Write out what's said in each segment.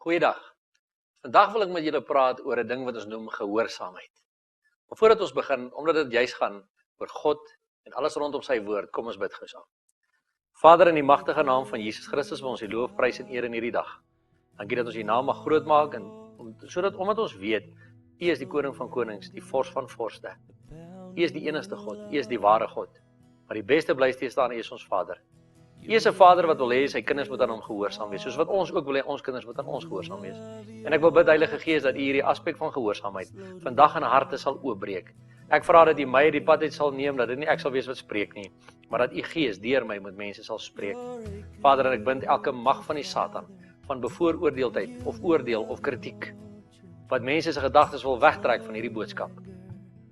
Goeiedag. Vandag wil ek met julle praat oor 'n ding wat ons noem gehoorsaamheid. Maar voordat ons begin, omdat dit juis gaan oor God en alles rondom sy woord, kom ons bid gou saam. Vader, in die magtige naam van Jesus Christus wil ons U loof, prys en eer in hierdie dag. Dankie dat ons U naam mag groot maak en omdat ons weet U is die koning van konings, die vors van vorste. U is die enigste God, U is die ware God. Maar die beste bly steeds staan, U is ons Vader. U is 'n Vader wat wil hê sy kinders moet aan hom gehoorsaam wees, soos wat ons ook wil hê ons kinders moet aan ons gehoorsaam wees. En ek wil bid, Heilige Gees, dat U hierdie aspek van gehoorsaamheid vandag in harte sal oopbreek. Ek vra dat U my die pad uit sal neem, dat dit nie ek sal wees wat spreek nie, maar dat U Gees deur my met mense sal spreek. Vader, en ek bind elke mag van die Satan, van bevooroordeeldheid of oordeel of kritiek, wat mense se gedagtes wil wegtrek van hierdie boodskap.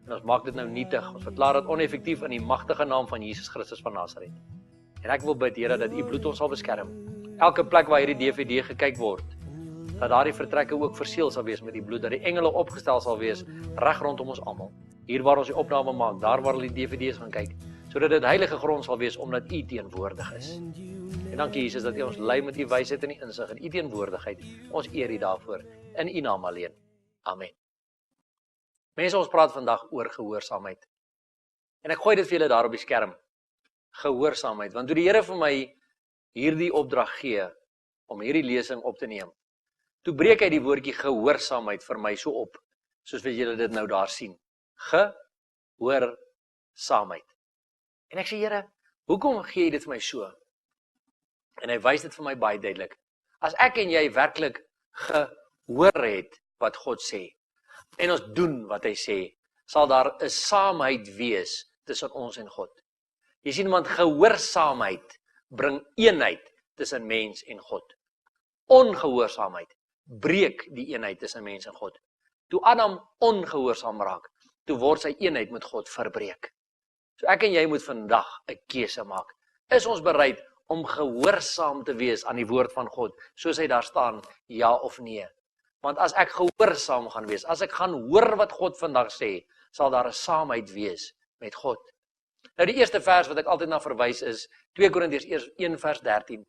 En ons maak dit nou nietig, ons verklaar dit oneffektief in die magtige naam van Jesus Christus van Nasaret. En ek wil bid, Here, dat U bloed ons sal beskerm. Elke plek waar hierdie DVD gekyk word, dat daardie vertrekke ook verseël sal wees met die bloed, dat die engele opgestel sal wees reg rondom ons almal. Hier waar ons die opname maak, daar waar hulle die DVD's gaan kyk, sodat dit heilige grond sal wees omdat U teenwoordig is. En dankie Jesus dat U ons lei met U wysheid en die insig en U teenwoordigheid. Ons eer U daarvoor in U naam alleen. Amen. Mense, ons praat vandag oor gehoorsaamheid. En ek gooi dit vir julle daar op die skerm. Gehoorsaamheid, want toe die Here vir my hierdie opdrag gee om hierdie lesing op te neem, toe breek hy die woordjie gehoorsaamheid vir my so op, soos wat julle dit nou daar sien. Gehoorsaamheid. En ek sê, Here, hoekom gee jy dit vir my so? En hy wys dit vir my baie duidelik. As ek en jy werklik gehoor het wat God sê, en ons doen wat hy sê, sal daar 'n saamheid wees tussen ons en God. Jy sien, want gehoorsaamheid bring eenheid tussen mens en God. Ongehoorsaamheid breek die eenheid tussen mens en God. Toe Adam ongehoorsaam raak, toe word sy eenheid met God verbreek. So ek en jy moet vandag 'n keuse maak. Is ons bereid om gehoorsaam te wees aan die woord van God, soos hy daar staan, ja of nee? Want as ek gehoorsaam gaan wees, as ek gaan hoor wat God vandag sê, sal daar 'n saamheid wees met God. Nou die eerste vers wat ek altyd na verwys is 2 Korintiërs 1 vers 13.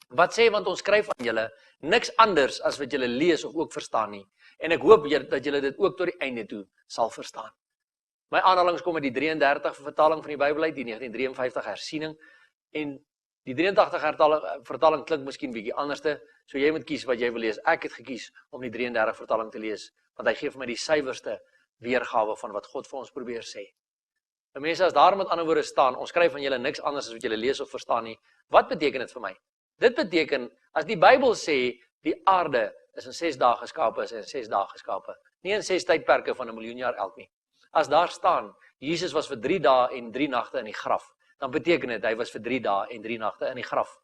Wat sê, want ons skryf aan julle niks anders as wat julle lees of ook verstaan nie. En ek hoop dat julle dit ook tot die einde toe sal verstaan. My aanhalings kom uit die 33 vertaling van die Bybel uit, die 1953 hersiening. En die 83 vertaling klink miskien bietjie anderste, so jy moet kies wat jy wil lees. Ek het gekies om die 33 vertaling te lees, want hy gee vir my die suiwerste weergawe van wat God vir ons probeer sê. En mense, as daar met ander woorde staan, ons skryf van julle niks anders as wat julle lees of verstaan nie, wat beteken dit vir my? Dit beteken, as die Bybel sê, die aarde is in 6 dae geskape, is in 6 dae geskape, nie in 6 tydperke van 1 miljoen jaar elk nie. As daar staan, Jesus was vir 3 dae en 3 nagte in die graf, dan beteken dit, hy was vir 3 dae en 3 nagte in die graf,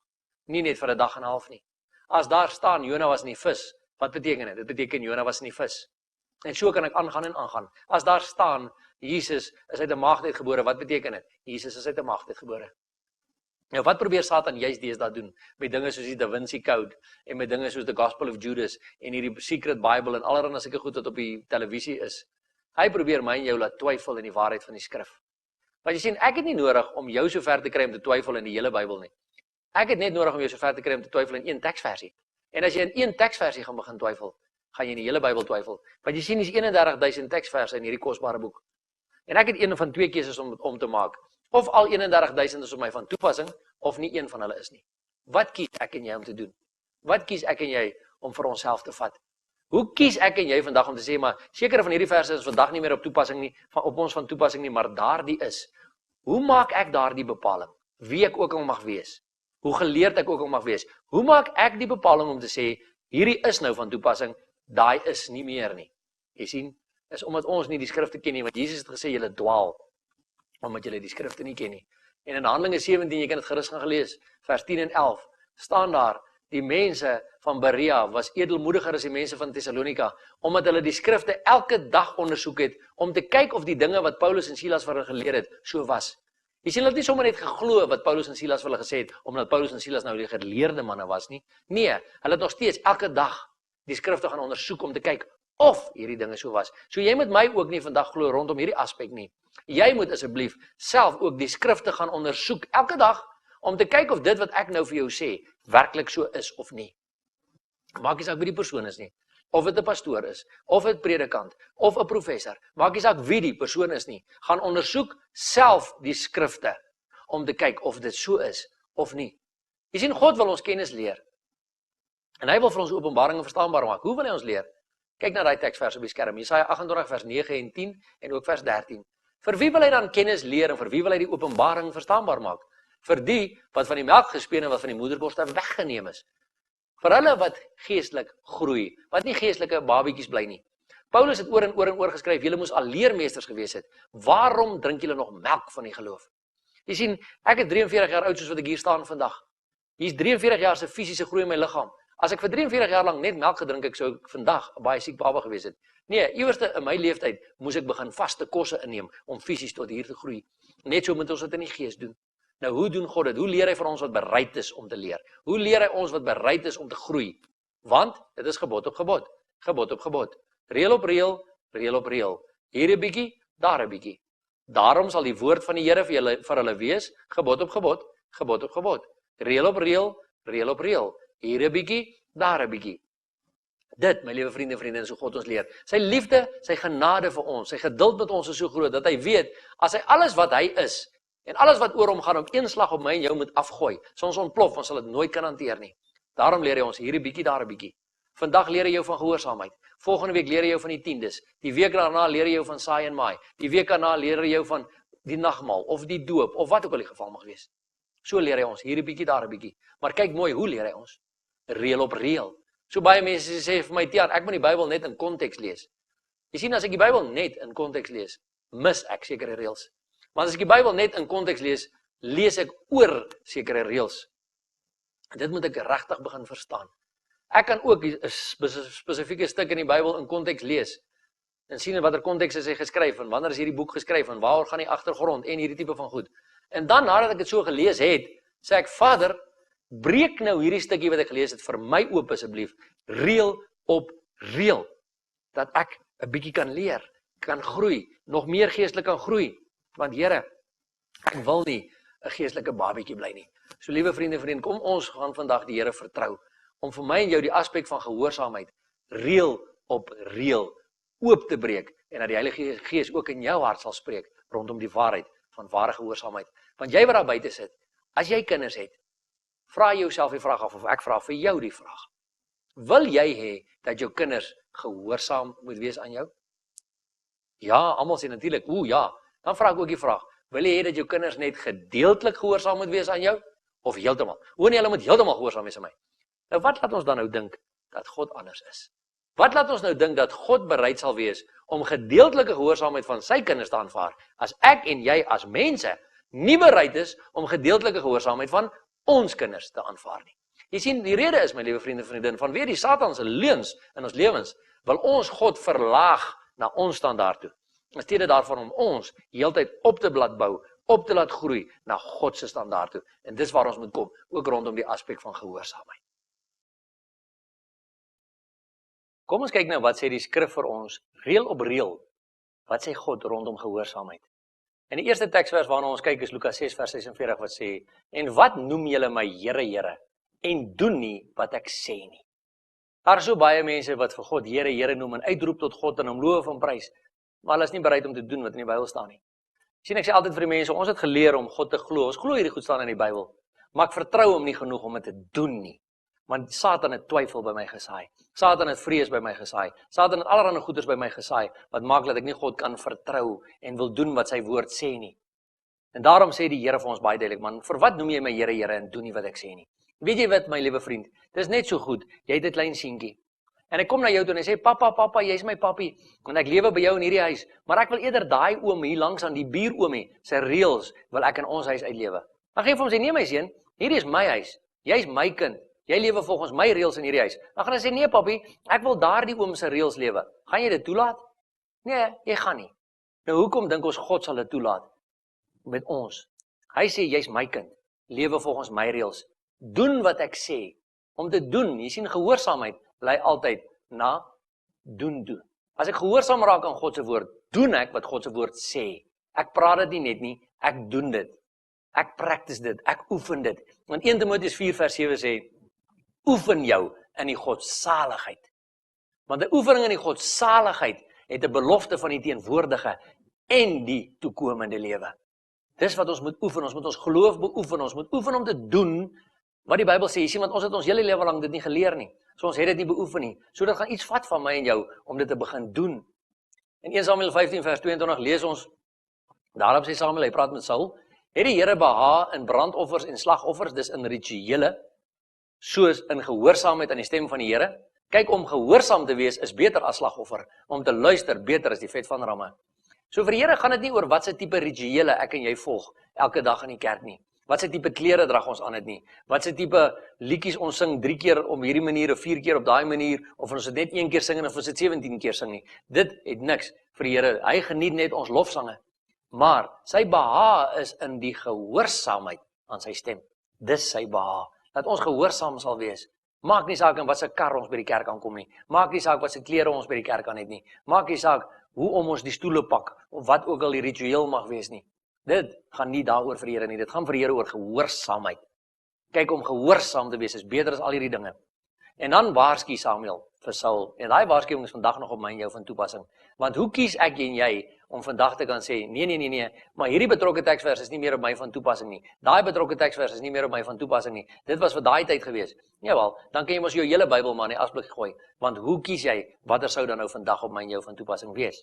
nie net vir 'n dag en 'n half nie. As daar staan, Jona was in die vis, wat beteken dit? Dit beteken, Jona was in die vis. En so kan ek aangaan en aangaan. As daar staan, Jesus is uit 'n maagd uitgebore, wat beteken dit? Jesus is uit 'n maagd uitgebore. Nou, wat probeer Satan juist deesdae doen met dinge soos die Da Vinci Code en met dinge soos the Gospel of Judas en hierdie Secret Bible en allerlei sulke goed wat op die televisie is? Hy probeer my en jou laat twyfel in die waarheid van die skrif. Want jy sien, ek het nie nodig om jou so ver te kry om te twyfel in die hele Bybel nie. Ek het net nodig om jou so ver te kry om te twyfel in een teksversie. En as jy in een teksversie gaan begin twyfel, gaan jy in die hele Bybel twyfel. Want jy sien, dis 31.000 teksverse in hierdie kosbare boek. En ek het een van 2 keuses om te maak. Of al 31.000 is op my van toepassing, of nie een van hulle is nie. Wat kies ek en jy om te doen? Wat kies ek en jy om vir onsself te vat? Hoe kies ek en jy vandag om te sê, maar sekere van hierdie verse is vandag nie meer op toepassing nie, op ons van toepassing nie, maar daardie is. Hoe maak ek daardie bepaling? Wie ek ook al mag wees. Hoe geleerd ek ook al mag wees. Hoe maak ek die bepaling om te sê, hierdie is nou van toepassing, daai is nie meer nie. Jy sien, is omdat ons nie die skrifte ken nie, want Jesus het gesê, julle dwaal, omdat julle die skrifte nie ken nie. En in Handelinge 17, jy kan dit gerus gaan gelees, vers 10 en 11, staan daar, die mense van Berea was edelmoediger as die mense van Thessalonika, omdat hulle die skrifte elke dag ondersoek het, om te kyk of die dinge wat Paulus en Silas vir hulle geleer het, so was. Jy sien, hulle het nie sommer net geglo wat Paulus en Silas vir hulle gesê het, omdat Paulus en Silas nou die geleerde manne was nie. Nee, hulle het nog steeds elke dag die skrifte gaan ondersoek om te kyk of hierdie dinge so was. So jy moet my ook nie vandag glo rondom hierdie aspek nie. Jy moet asseblief self ook die skrifte gaan ondersoek elke dag om te kyk of dit wat ek nou vir jou sê werklik so is of nie. Maak nie saak wie die persoon is nie. Of dit 'n pastoor is, of 'n predikant, of 'n professor. Maak nie saak wie die persoon is nie. Gaan ondersoek self die skrifte om te kyk of dit so is of nie. Jy sien, God wil ons kennis leer. En hy wil vir ons openbaringe verstaanbaar maak. Hoe wil hy ons leer? Kyk na daai teksvers op die skerm. Jesaja 28 vers 9 en 10 en ook vers 13. Vir wie wil hy dan kennis leer en vir wie wil hy die openbaring verstaanbaar maak? Vir die wat van die melk gespeen en wat van die moederborste weggeneem is. Vir hulle wat geestelik groei, wat nie geestelike babietjies bly nie. Paulus het oor en oor geskryf, julle moes al leermeesters gewees het. Waarom drink julle nog melk van die geloof? Jy sien, ek is 43 jaar oud soos wat ek hier staan vandag. Hier's 43 jaar se fisiese groei in my liggaam. As ek vir 43 jaar lank net melk gedrink het, sou ek vandag 'n baie siek baba gewees het. Nee, iewerste in my leeftyd moes ek begin vaste kosse inneem om fisies tot hier te groei. Net so moet ons dit in die gees doen. Nou, hoe doen God dit? Hoe leer hy vir ons wat bereid is om te leer? Hoe leer hy ons wat bereid is om te groei? Want dit is gebod op gebod, gebod op gebod. Reël op reël, reël op reël. Hier 'n bietjie, daar 'n bietjie. Daarom sal die woord van die Here vir hulle wees, gebod op gebod, gebod op gebod. Reël op reël, reël op reël. Hier 'n bietjie, daar 'n bietjie. Dit, my liewe vriende en vriendinne, is hoe God ons leer. Sy liefde, sy genade vir ons, sy geduld met ons is so groot, dat hy weet, as hy alles wat hy is, en alles wat oor hom gaan, op een slag op my en jou moet afgooi, sal ons ontplof, ons sal dit nooit kan hanteer nie. Daarom leer hy ons hier 'n bietjie, daar 'n bietjie. Vandag leer hy jou van gehoorsaamheid. Volgende week leer hy jou van die tiendes. Die week daarna leer hy jou van saai en maai. Die week daarna leer hy jou van die nagmaal, of die doop, of wat ook al die geval mag wees. So leer hy ons, hier 'n bietjie, daar 'n bietjie. Maar kyk mooi, hoe leer hy ons? Reël op reël. So baie mense sê vir my, Tiaan, ek moet die Bybel net in konteks lees. Jy sien, as ek die Bybel net in konteks lees, mis ek sekere reëls. Maar as ek die Bybel net in konteks lees, lees ek oor sekere reëls. Dit moet ek regtig begin verstaan. Ek kan ook 'n spesifieke stuk in die Bybel in konteks lees en sien in watter konteks is hy geskryf en wanneer is hierdie boek geskryf en waaroor gaan die agtergrond en hierdie tipe van goed. En dan nadat ek dit so gelees het, sê ek, Vader, breek nou hierdie stukkie wat ek gelees het vir my oop asseblief, reël op reël, dat ek 'n bietjie kan leer, kan groei, nog meer geestelik kan groei. Want Here, ek wil nie 'n geestelike babietjie bly nie. So liewe vriende, kom ons gaan vandag die Here vertrou om vir my en jou die aspek van gehoorsaamheid reël op reël oop te breek en dat die Heilige Gees ook in jou hart sal spreek rondom die waarheid van ware gehoorsaamheid. Want jy wat daar buite sit, as jy kinders het, vra jouself die vraag af, of ek vra vir jou die vraag. Wil jy hê dat jou kinders gehoorsaam moet wees aan jou? Ja, almal sê natuurlik, ja. Dan vra ek ook die vraag, wil jy hê dat jou kinders net gedeeltelik gehoorsaam moet wees aan jou? Of heeltemal? Nee, hulle moet heeltemal gehoorsaam wees aan my. Nou wat laat ons dan nou dink dat God anders is? Wat laat ons nou dink dat God bereid sal wees om gedeeltelike gehoorsaamheid van sy kinders te aanvaar, as ek en jy as mense nie bereid is om gedeeltelike gehoorsaamheid van ons kinders te aanvaar nie? Jy sien, die rede is, my liewe vriende en vriendin, vanweer die Satan se leuns in ons lewens, wil ons God verlaag na ons standaard toe. In steede daarvan om ons heeltyd op te laat bou, op te laat groei na God se standaard toe. En dis waar ons moet kom, ook rondom die aspek van gehoorsaamheid. Kom ons kyk nou wat sê die skrif vir ons, reël op reël. Wat sê God rondom gehoorsaamheid? En die eerste teksvers waarna ons kyk is Lukas 6 vers 46 wat sê, en wat noem julle my Here, Here, en doen nie wat ek sê nie. Daar is so baie mense wat vir God Here, Here noem en uitroep tot God en hom loof en prys, maar hulle is nie bereid om te doen wat in die Bybel staan nie. Sien, ek sê altyd vir die mense, ons het geleer om God te glo. Ons glo hierdie goed staan in die Bybel, maar ek vertrou hom nie genoeg om dit te doen nie. Want Satan het twyfel by my gesaai. Satan het vrees by my gesaai. Satan het allerlei goeders by my gesaai wat maak dat ek nie God kan vertrou en wil doen wat sy woord sê nie. En daarom sê die Here vir ons baie duidelik, man, vir wat noem jy my Here, Here en doen nie wat ek sê nie? Weet jy wat, my liewe vriend? Dis net so goed. Jy het 'n klein seentjie. En ek kom na jou toe en hy sê, Papa, jy's my papi, en ek lewe by jou in hierdie huis, maar ek wil eerder daai oom hier langs aan die buuroomie, sy reëls wil ek in ons huis uitlewe. Dan gee vir hom sê, nee my seun, hierdie is my huis, jy's my kind, jy lewe volgens my reëls in hierdie huis. Dan gaan hy sê, nee papi, ek wil daardie oom se reëls lewe. Gaan jy dit toelaat? Nee, jy gaan nie. Nou hoekom dink ons God sal dit toelaat met ons? Hy sê, jy's my kind, lewe volgens my reëls, doen wat ek sê. Om te doen, jy sien gehoorsaamheid, lei altyd na doen. As ek gehoorsaam raak aan God se woord, doen ek wat God se woord sê. Ek praat dit nie net nie, ek doen dit. Ek practice dit, ek oefen dit. Want 1 Timoteus 4 vers 7 sê, oefen jou in die godsaligheid. Want 'n oefening in die godsaligheid het 'n belofte van die teenwoordige en die toekomende lewe. Dis wat ons moet oefen, ons moet ons geloof beoefen, ons moet oefen om te doen wat die Bybel sê. Jy sien, want ons het ons hele lewe lang dit nie geleer nie. So ons het dit nie beoefen nie. So dit gaan iets vat van my en jou om dit te begin doen. In 1 Samuel 15 vers 22 lees ons, daarop sê Samuel, hy praat met Saul, het die Here behaag in brandoffers en slagoffers, dis in rituele, soos in gehoorsaamheid aan die stem van die Here. Kyk, om gehoorsaam te wees is beter as slagoffer, om te luister beter as die vet van ramme. So vir die Here gaan dit nie oor wat se tipe rituele ek en jy volg elke dag in die kerk nie. Wat se tipe klere drag ons aan dit nie. Wat se tipe liedjies ons sing 3 keer op hierdie manier of 4 keer op daai manier, of ons het net 1 keer sing en of ons het 17 keer sing nie. Dit het niks vir die Here. Hy geniet net ons lofsange. Maar sy behaag is in die gehoorsaamheid aan sy stem. Dis sy behaag. Dat ons gehoorsaam sal wees. Maak nie saak in wat se kar ons by die kerk aankom nie. Maak nie saak wat se klere ons by die kerk aan het nie. Maak nie saak hoe om ons die stoele pak, of wat ook al die ritueel mag wees nie. Dit gaan nie daaroor vir die Here nie, dit gaan vir die Here oor gehoorsaamheid. Kyk, om gehoorsaam te wees is beter as al hierdie dinge. En dan waarsku Samuel vir Saul, en daai waarskuwing is vandag nog op my en jou van toepassing. Want hoe kies ek en jy om vandag te kan sê, nee, maar hierdie betrokke teksvers is nie meer op my van toepassing nie. Daai betrokke teksvers is nie meer op my van toepassing nie. Dit was vir daai tyd gewees. Jawel, dan kan jy mos jou hele Bybel maar in die asblik gooi. Want hoe kies jy, watter sou dan nou vandag op my en jou van toepassing wees?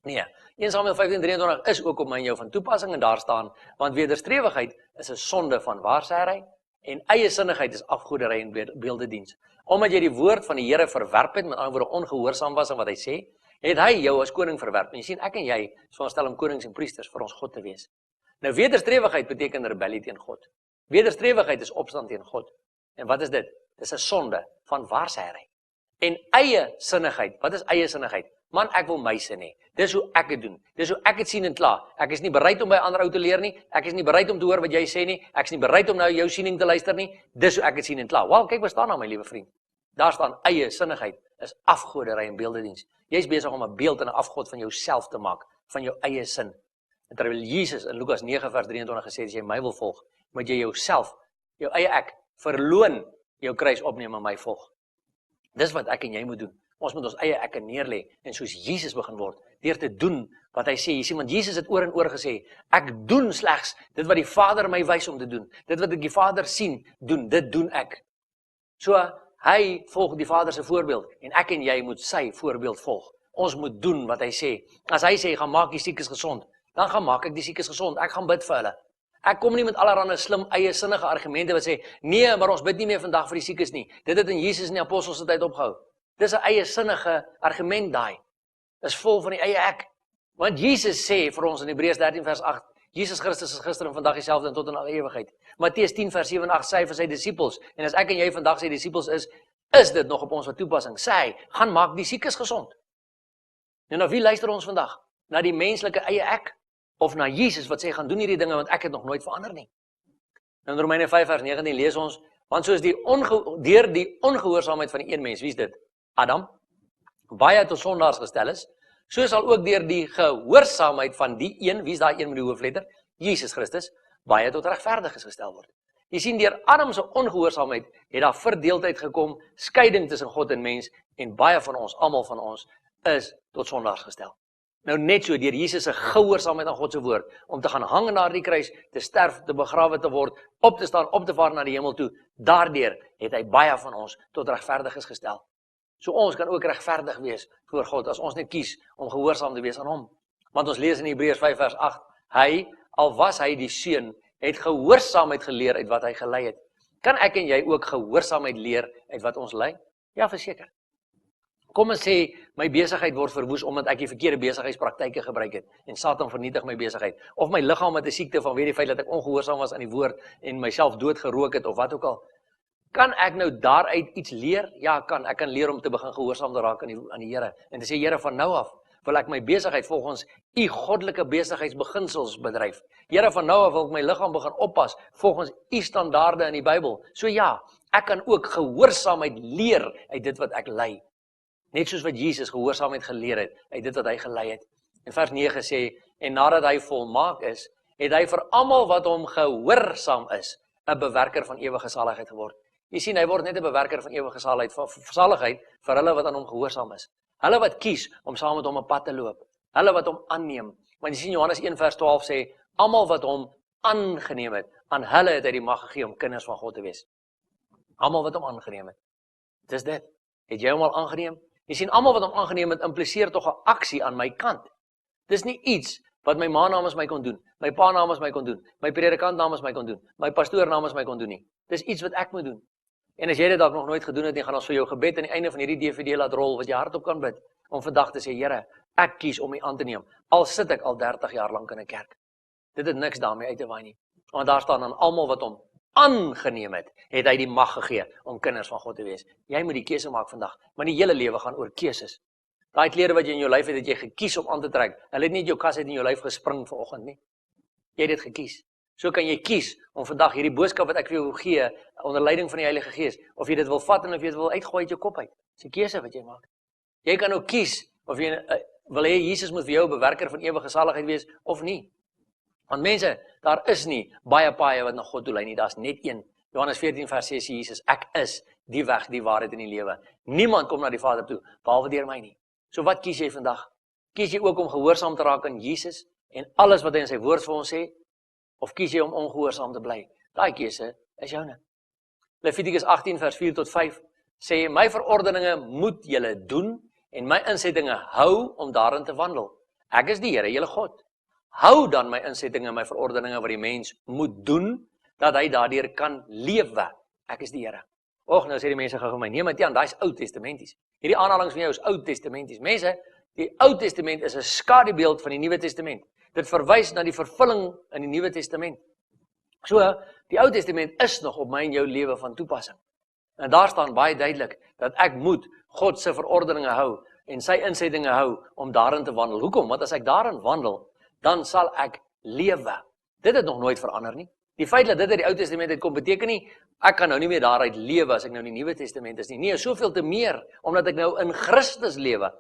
Nee, 1 Samuel 15:23 is ook op my en jou van toepassing en daar staan, want wederstrewigheid is 'n sonde van waarsêry en eie sinnigheid is afgoderry en beeldediens. Omdat jy die woord van die Here verwerp het, met ander woorde ongehoorsaam was aan wat hy sê, het hy jou as koning verwerp. En jy sien, ek en jy is veronderstel om konings en priesters vir ons God te wees. Nou wederstrewigheid beteken rebellie teen God. Wederstrewigheid is opstand teen God. En wat is dit? Dis 'n sonde van waarsêry. En eie sinnigheid, wat is eie sinnigheid? Man, ek wil my sin hê. Dis hoe ek dit doen. Dis hoe ek dit sien en klaar. Ek is nie bereid om by ander ou te leer nie. Ek is nie bereid om te hoor wat jy sê nie. Ek is nie bereid om nou jou siening te luister nie. Dis hoe ek dit sien en klaar. Wel, kyk wat staan daar, my liewe vriend. Daar staan eie sinnigheid is afgoderry en beeldediens. Jy's besig om 'n beeld en 'n afgod van jouself te maak, van jou eie sin. En terwyl Jesus in Lukas 9 vers 23 gesê het, as jy my wil volg, moet jy jouself, jou eie ek, verloon, jou kruis opneem en my volg. Dis wat ek en jy moet doen. Ons moet ons eie ekke neerlê en soos Jesus begin word, deur te doen wat hy sê. Jy sien, want Jesus het oor en oor gesê, ek doen slegs dit wat die Vader my wys om te doen. Dit wat ek die Vader sien doen, dit doen ek. So, hy volg die Vader se voorbeeld en ek en jy moet sy voorbeeld volg. Ons moet doen wat hy sê. As hy sê, gaan maak die siekes gesond, dan gaan maak ek die siekes gesond. Ek gaan bid vir hulle. Ek kom nie met allerlei slim eie sinnige argumente wat sê, nee, maar ons bid nie meer vandag vir die siekes nie. Dit het in Jesus en die apostels se tyd opgehou. Dis 'n eie sinnige argument daai. Is vol van die eie ek. Want Jesus sê vir ons in Hebreërs 13 vers 8, Jesus Christus is gister en vandag dieselfde en tot in alle ewigheid. Matteus 10 vers 7 en 8 sê hy vir sy disippels, en as ek en jy vandag sy disippels is dit nog op ons van toepassing. Sê hy, gaan maak die siekes gesond. En na wie luister ons vandag? Na die menslike eie ek? Of na Jesus wat sê, gaan doen hierdie dinge, want ek het nog nooit verander nie. In Romeine 5 vers 19 lees ons, want soos deur die ongehoorsaamheid van die een mens, wie is dit? Adam, baie tot sondaars gestel is, so sal ook deur die gehoorsaamheid van die een, wie is daai een met die hoofletter? Jesus Christus, baie tot regverdiges gestel word. Jy sien, deur Adam se ongehoorsaamheid het daar verdeeldheid gekom, skeiding tussen God en mens, en baie van ons, almal van ons, is tot sondaars gestel. Nou net so, deur Jesus se gehoorsaamheid aan God se woord, om te gaan hang na die kruis, te sterf, te begrawe te word, op te staan, op te vaar na die hemel toe, daardeur het hy baie van ons tot regverdiges gestel. So ons kan ook regverdig wees voor God, as ons net kies om gehoorsaam te wees aan hom. Want ons lees in Hebreërs 5 vers 8, hy, al was hy die seun, het gehoorsaamheid geleer uit wat hy gelei het. Kan ek en jy ook gehoorsaamheid leer uit wat ons lei? Ja, verseker. Kom ons sê, my besigheid word verwoes omdat ek die verkeerde besigheidspraktyke gebruik het en Satan vernietig my besigheid. Of my liggaam het 'n siekte vanweë die feit dat ek ongehoorsaam was aan die woord en myself doodgerook het of wat ook al. Kan ek nou daaruit iets leer? Ja, kan. Ek kan leer om te begin gehoorsaam te raak aan die Here en te sê, Here, van nou af wil ek my besigheid volgens u goddelike besigheidsbeginsels bedryf. Here, van nou af wil ek my liggaam begin oppas volgens u standaarde in die Bybel. So ja, ek kan ook gehoorsaamheid leer uit dit wat ek lei. Net soos wat Jesus gehoorsaamheid geleer het uit dit wat hy gelei het. En vers 9 sê, en nadat hy volmaak is, het hy vir almal wat hom gehoorsaam is, 'n bewerker van ewige saligheid geword. Jy sien, hy word net 'n bewerker van ewige saligheid vir hulle wat aan hom gehoorsaam is. Hulle wat kies om saam met hom 'n pad te loop. Hulle wat hom aanneem. Want jy sien Johannes 1 vers 12 sê, almal wat hom aangeneem het, aan hulle het hy die mag gegee om kinders van God te wees. Almal wat hom aangeneem het. Dis dit. Het jy hom al aangeneem? Jy sien, almal wat hom aangeneem het, impliseer tog 'n aksie aan my kant. Dis nie iets wat my ma namens my kon doen, my pa namens my kon doen, my predikant namens my kon doen, my pastoor namens my kon doen nie. Dis iets wat ek moet doen. En as jy dit dalk nog nooit gedoen het nie, gaan ons vir jou gebed aan die einde van hierdie DVD laat rol, wat jy hardop kan bid, om vandag te sê, Here, ek kies om U aan te neem, al sit ek al 30 jaar lank in 'n kerk. Dit het niks daarmee uit te waai nie. Want daar staan aan almal wat hom aangeneem het, het hy die mag gegee om kinders van God te wees. Jy moet die keuse maak vandag, maar die hele lewe gaan oor keuses. Daai klere wat jy in jou lyf het jy gekies om aan te trek. Hulle het nie jou kas uit in jou lyf gespring vanoggend nie. Jy het dit gekies. So kan jy kies om vandag hierdie boodskap wat ek vir jou gee, onder leiding van die Heilige Gees, of jy dit wil vat en of jy dit wil uitgooi uit jou kop uit. Dis 'n keuse wat jy maak. Jy kan ook kies of jy wil hê Jesus moet vir jou 'n bewerker van ewige saligheid wees of nie. Want mense, daar is nie baie paaie wat na God toe lei nie, daar's net een. Johannes 14 vers 6 sê Jesus, ek is die weg, die waarheid en die lewe. Niemand kom na die Vader toe behalwe deur my nie. So wat kies jy vandag? Kies jy ook om gehoorsaam te raak aan Jesus en alles wat hy in sy woord vir ons sê, of kies jy om ongehoorsaam te bly? Daai keuse is joune. Levitikus 18 vers 4 tot 5 sê, my verordeninge moet julle doen en my insettinge hou om daarin te wandel. Ek is die Here, julle God. Hou dan my insettinge en my verordeninge wat die mens moet doen, dat hy daardeur kan lewe. Ek is die Here. Och, nou sê die mense gou vir my, nee Mattean, daai is Ou Testamenties. Hierdie aanhalings van jou is Ou Testamenties. Mense, die Ou Testament is 'n skadubeeld van die Nuwe Testament. Dit verwys na die vervulling in die Nuwe Testament. So, die Ou Testament is nog op my en jou lewe van toepassing. En daar staan baie duidelik dat ek moet God se verordeninge hou en sy insettinge hou om daarin te wandel. Hoekom? Want as ek daarin wandel, dan sal ek lewe. Dit het nog nooit verander nie. Die feit dat dit uit die Ou Testament uitkom, beteken nie, ek kan nou nie meer daaruit lewe as ek nou in die Nuwe Testament is nie. Nee, soveel te meer, omdat ek nou in Christus lewe.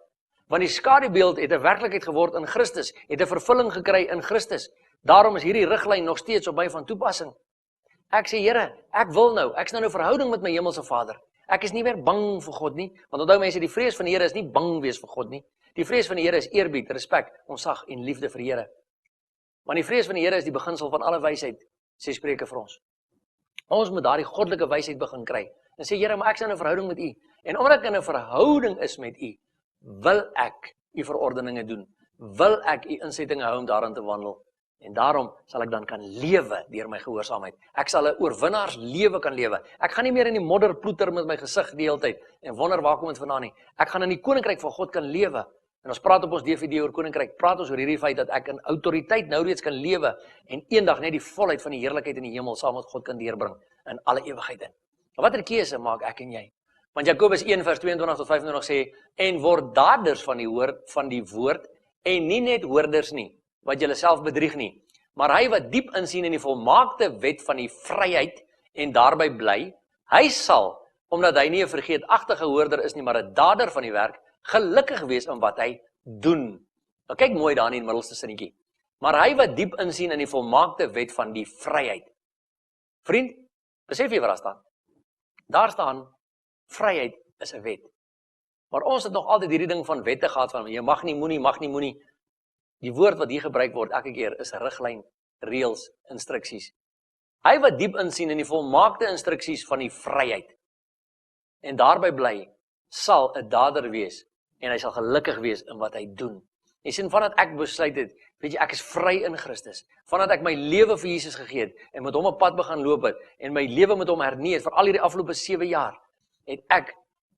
Want die skadubeeld het 'n werklikheid geword in Christus, het 'n vervulling gekry in Christus. Daarom is hierdie riglyn nog steeds op my van toepassing. Ek sê, Here, ek wil nou, ek is nou 'n verhouding met my hemelse Vader. Ek is nie meer bang vir God nie, want onthou mense, die vrees van die Here is nie bang wees vir God nie. Die vrees van die Here is eerbied, respek, ontzag en liefde vir die Here. Want die vrees van die Here is die beginsel van alle wysheid, sê Spreuke vir ons. Ons moet daardie goddelike wysheid begin kry. En sê, Here, maar ek is in 'n verhouding met U. En omdat ek in 'n verhouding is met U, wil ek U verordeninge doen. Wil ek U insettinge hou om daarin te wandel. En daarom sal ek dan kan lewe deur my gehoorsaamheid. Ek sal 'n oorwinnaars lewe kan lewe. Ek gaan nie meer in die modder ploeter met my gesig die hele tyd en wonder waar kom dit vandaan nie. Ek gaan in die koninkryk van God kan lewe. En ons praat op ons DVD oor koninkryk, praat ons oor hierdie feit dat ek in autoriteit nou reeds kan lewe en eendag net die volheid van die heerlikheid in die hemel saam met God kan deurbring in alle ewigheid in. Watter keuse maak ek en jy? Want Jakobus 1 vers 22 tot 25 sê, en word daders van die woord en nie net hoorders nie, wat julle self bedrieg nie, maar hy wat diep insien in die volmaakte wet van die vryheid en daarby bly, hy sal, omdat hy nie 'n vergeetagtige hoorder is nie, maar 'n dader van die werk, gelukkig wees in wat hy doen. Nou kyk mooi daar in die middelste sinnetjie. Maar hy wat diep insien in die volmaakte wet van die vryheid. Vriend, besef jy wat daar staan? Daar staan, vryheid is 'n wet. Maar ons het nog altyd hierdie ding van wette gehad van, jy mag nie, moenie. Die woord wat hier gebruik word elke keer is 'n riglyn, reëls, instruksies. Hy wat diep insien in die volmaakte instruksies van die vryheid en daarby bly, sal 'n dader wees en hy sal gelukkig wees in wat hy doen. Jy sien, vandat ek besluit het, weet jy, ek is vry in Christus, vandat ek my lewe vir Jesus gegee het en met hom 'n pad begin loop het en my lewe met hom hernie het vir al hierdie afgelope 7 jaar, het ek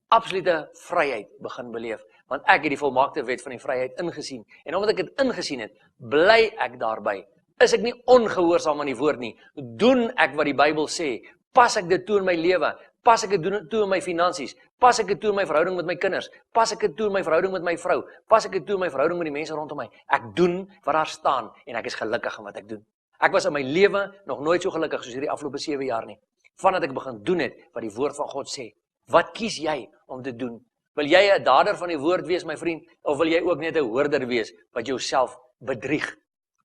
absolute vryheid begin beleef, want ek het die volmaakte wet van die vryheid ingesien. En omdat ek dit ingesien het, bly ek daarby. Is ek nie ongehoorsaam aan die woord nie? Doen ek wat die Bybel sê? Pas ek dit toe in my lewe? Pas ek dit toe in my finansies? Pas ek dit toe in my verhouding met my kinders? Pas ek dit toe in my verhouding met my vrou? Pas ek dit toe in my verhouding met die mense rondom my? Ek doen wat daar staan en ek is gelukkig in wat ek doen. Ek was in my lewe nog nooit so gelukkig soos hierdie afgelope 7 jaar nie. Vandat ek begin doen het wat die woord van God sê. Wat kies jy om te doen? Wil jy 'n dader van die woord wees, my vriend, of wil jy ook net 'n hoorder wees wat jouself bedrieg?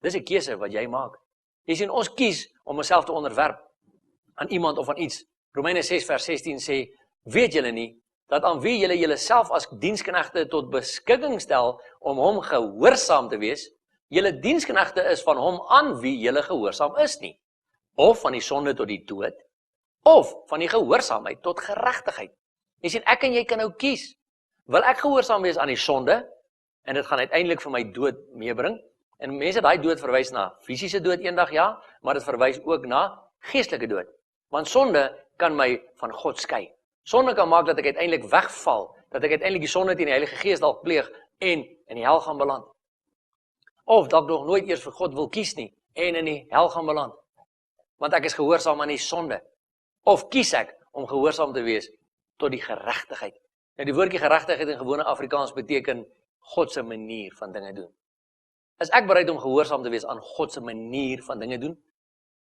Dis 'n keuse wat jy maak. Jy sien, ons kies om onsself te onderwerp aan iemand of aan iets. Romeine 6 vers 16 sê, weet julle nie, dat aan wie julle julleself as diensknegte tot beskikking stel, om hom gehoorsaam te wees, julle diensknegte is van hom aan wie julle gehoorsaam is nie, of van die sonde tot die dood, of van die gehoorsaamheid tot geregtigheid. Jy sien, ek en jy kan nou kies, wil ek gehoorsaam wees aan die sonde, en dit gaan uiteindelik vir my dood meebring, en mense daai dood verwys na fisiese dood eendag, ja, maar dit verwys ook na geestelike dood, want sonde kan my van God skei. Sonde kan maak dat ek uiteindelik wegval, dat ek uiteindelik die sonde teen die Heilige Gees dalk pleeg en in die hel gaan beland. Of dat ek nog nooit eers vir God wil kies nie en in die hel gaan beland, want ek is gehoorsaam aan die sonde. Of kies ek om gehoorsaam te wees tot die geregtigheid. Nou die woordjie geregtigheid in gewone Afrikaans beteken God se manier van dinge doen. Is ek bereid om gehoorsaam te wees aan God se manier van dinge doen?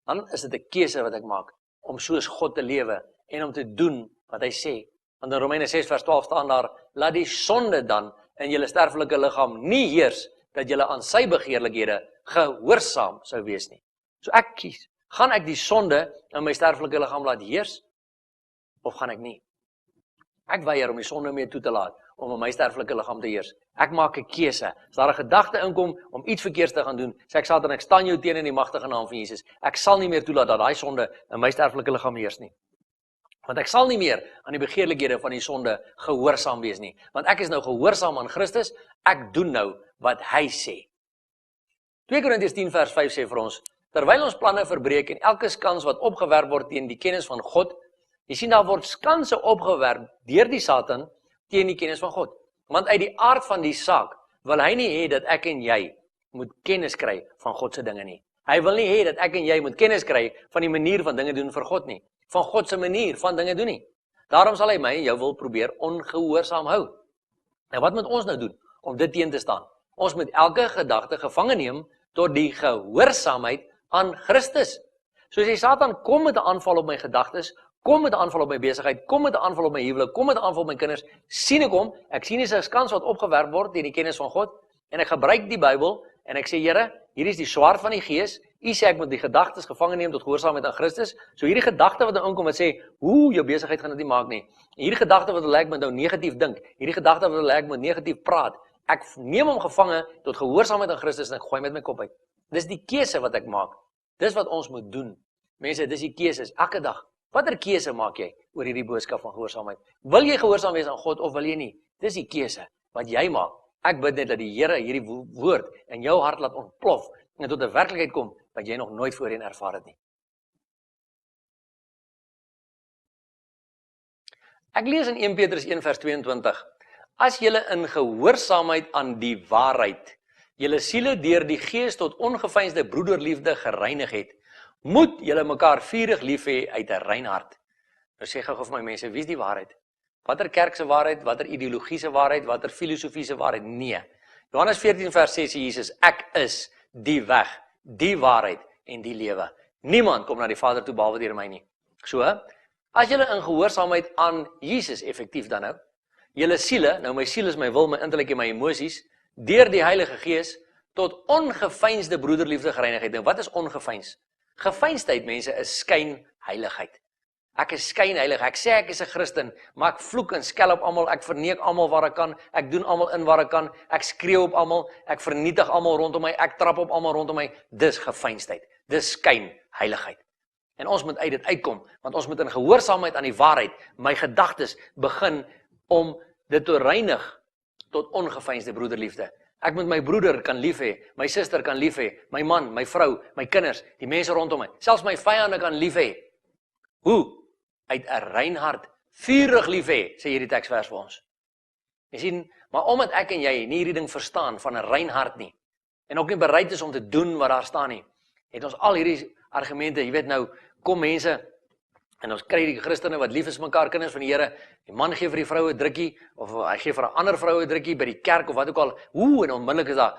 Dan is dit 'n keuse wat ek maak om soos God te lewe en om te doen wat hy sê. Want in Romeine 6 vers 12 staan daar, laat die sonde dan in julle sterflike liggaam nie heers, dat julle aan sy begeerlikhede gehoorsaam sou wees nie. So ek kies, gaan ek die sonde in my sterflike liggaam laat heers, of gaan ek nie? Ek weier om die sonde mee toe te laat, om in my sterflike liggaam te heers. Ek maak 'n keuse. As daar 'n gedagte inkom om iets verkeerds te gaan doen, sê ek Satan, ek staan jou teen in die magtige naam van Jesus. Ek sal nie meer toelaat dat daai sonde in my sterflike liggaam heers nie. Want ek sal nie meer aan die begeerlikhede van die sonde gehoorsaam wees nie. Want ek is nou gehoorsaam aan Christus, ek doen nou wat hy sê. 2 Korintiërs 10 vers 5 sê vir ons, terwyl ons planne verbreek en elke skans wat opgewerp word teen die kennis van God, jy sien daar word skanse opgewerp deur die Satan teen die kennis van God. Want uit die aard van die saak wil hy nie hê dat ek en jy moet kennis kry van God se dinge nie. Hy wil nie hê dat ek en jy moet kennis kry van die manier van dinge doen vir God nie. Van God se manier van dinge doen nie. Daarom sal hy my en jou wil probeer ongehoorsaam hou. En wat moet ons nou doen om dit teen te staan? Ons moet elke gedagte gevange neem tot die gehoorsaamheid aan Christus. Soos die Satan kom met 'n aanval op my gedagtes, kom met 'n aanval op my besigheid, kom met 'n aanval op my huwelik, kom met 'n aanval op my kinders, sien ek hom, ek sien nie sy kans wat opgewerp word teen die kennis van God, en ek gebruik die Bybel, en ek sê, Here, hier is die swaard van die Gees, U sê ek moet die gedagtes gevange neem tot gehoorsaamheid aan Christus, so hierdie gedagte wat nou inkom, wat sê, jou besigheid gaan dit nie maak nie, en hierdie gedagte wat wil ek moet nou negatief dink, hierdie gedagte wat wil ek moet negatief praat, ek neem hom gevange tot gehoorsaamheid aan Christus, en ek gooi met my kop uit. Dis die keuse wat ek maak, dis wat ons moet doen, mense, dis die keuses, elke dag. Watter keuse maak jy oor hierdie boodskap van gehoorsaamheid? Wil jy gehoorsaam wees aan God of wil jy nie? Dis die keuse wat jy maak. Ek bid net dat die Here hierdie woord in jou hart laat ontplof en tot 'n werklikheid kom wat jy nog nooit voorheen ervaar het nie. Ek lees in 1 Petrus 1 vers 22. As julle in gehoorsaamheid aan die waarheid, julle siele deur die Gees tot ongeveinsde broederliefde gereinig het, moet julle mekaar vurig lief hê uit 'n rein hart. Nou sê gou vir my mense, wie is die waarheid? Watter kerk se waarheid, watter ideologie se waarheid, watter filosofie se waarheid? Nee. Johannes 14 vers 6 sê Jesus, ek is die weg, die waarheid en die lewe. Niemand kom na die Vader toe behalwe deur my nie. So, as julle in gehoorsaamheid aan Jesus effektief dan nou, julle siele, nou my siel is my wil, my intellek en my emosies, deur die Heilige Gees tot ongeveinsde broederliefde gereinig het. Nou wat is ongeveins? Geveinsdheid, mense, is skynheiligheid. Ek is skynheilig, ek sê ek is 'n Christen, maar ek vloek en skel op almal, ek verneek almal waar ek kan, ek doen almal in waar ek kan, ek skreeu op almal, ek vernietig almal rondom my, ek trap op almal rondom my. Dis geveinsdheid, dis skynheiligheid. En ons moet uit dit uitkom, want ons moet in gehoorsaamheid aan die waarheid, my gedagtes begin om dit te reinig tot ongeveinsde broederliefde. Ek moet my broeder kan lief hê, my suster kan lief hê, my man, my vrou, my kinders, die mense rondom my, selfs my vyande kan lief hê. Hoe? Uit 'n rein hart, vurig lief hê, sê hierdie teksvers vir ons. Jy sien, maar omdat ek en jy nie hierdie ding verstaan van 'n rein hart nie, en ook nie bereid is om te doen wat daar staan nie, het ons al hierdie argumente, jy weet nou, kom mense, en ons kry die Christene wat lief is mekaar, kinders van die Here, die man gee vir die vrou 'n drukkie, of hy gee vir 'n ander vrou 'n drukkie by die kerk, of wat ook al, en onmiddellik is daar,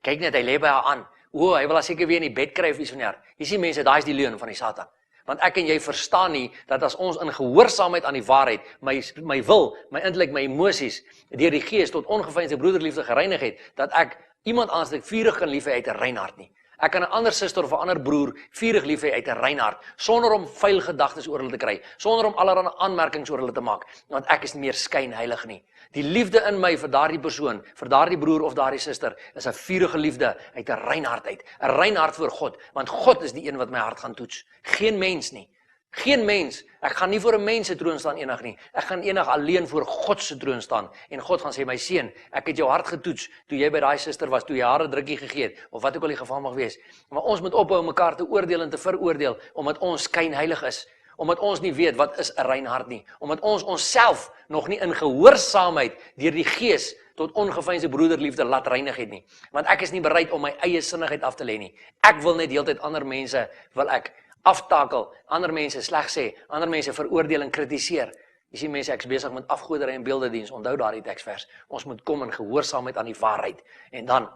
kyk net, hy lê by haar aan, hy wil haar seker weer in die bed kry of iets van die aard. Jy sien mense, daai is die leuen van die Satan. Want ek en jy verstaan nie, dat as ons in gehoorsaamheid aan die waarheid, my wil, my intellek, my emosies, deur die Gees tot ongeveinsde broederliefde gereinig het, dat ek iemand anders vurig kan lief hê uit 'n rein hart nie. Ek kan 'n ander suster of 'n ander broer vurig lief hê uit 'n rein hart, sonder om vuil gedagtes oor hulle te kry, sonder om allerlei aanmerkings oor hulle te maak, want ek is nie meer skynheilig nie. Die liefde in my vir daardie persoon, vir daardie broer of daardie suster, is 'n vurige liefde uit 'n rein hart uit, 'n rein hart voor God, want God is die een wat my hart gaan toets, geen mens nie. Geen mens, ek gaan nie voor 'n mens se troon staan enig nie, ek gaan enig alleen voor God se troon staan, en God gaan sê, my seun, ek het jou hart getoets, toe jy by daai suster was, toe jy haar 'n drukkie gegee het, of wat ook al die geval mag wees, maar ons moet ophou om mekaar te oordeel en te veroordeel, omdat ons skynheilig is, omdat ons nie weet wat is 'n rein hart nie, omdat ons onsself nog nie in gehoorsaamheid deur die Gees tot ongeveinsde broederliefde laat reinig het nie, want ek is nie bereid om my eie sinnigheid af te lê nie, ek wil net heeltyd ander mense, wil ek aftakel, ander mense sleg sê, ander mense veroordeel en kritiseer. Jy sien mense, ek is besig met afgoderry en beeldediens, onthou daardie teksvers. Ons moet kom in gehoorsaamheid aan die waarheid, en dan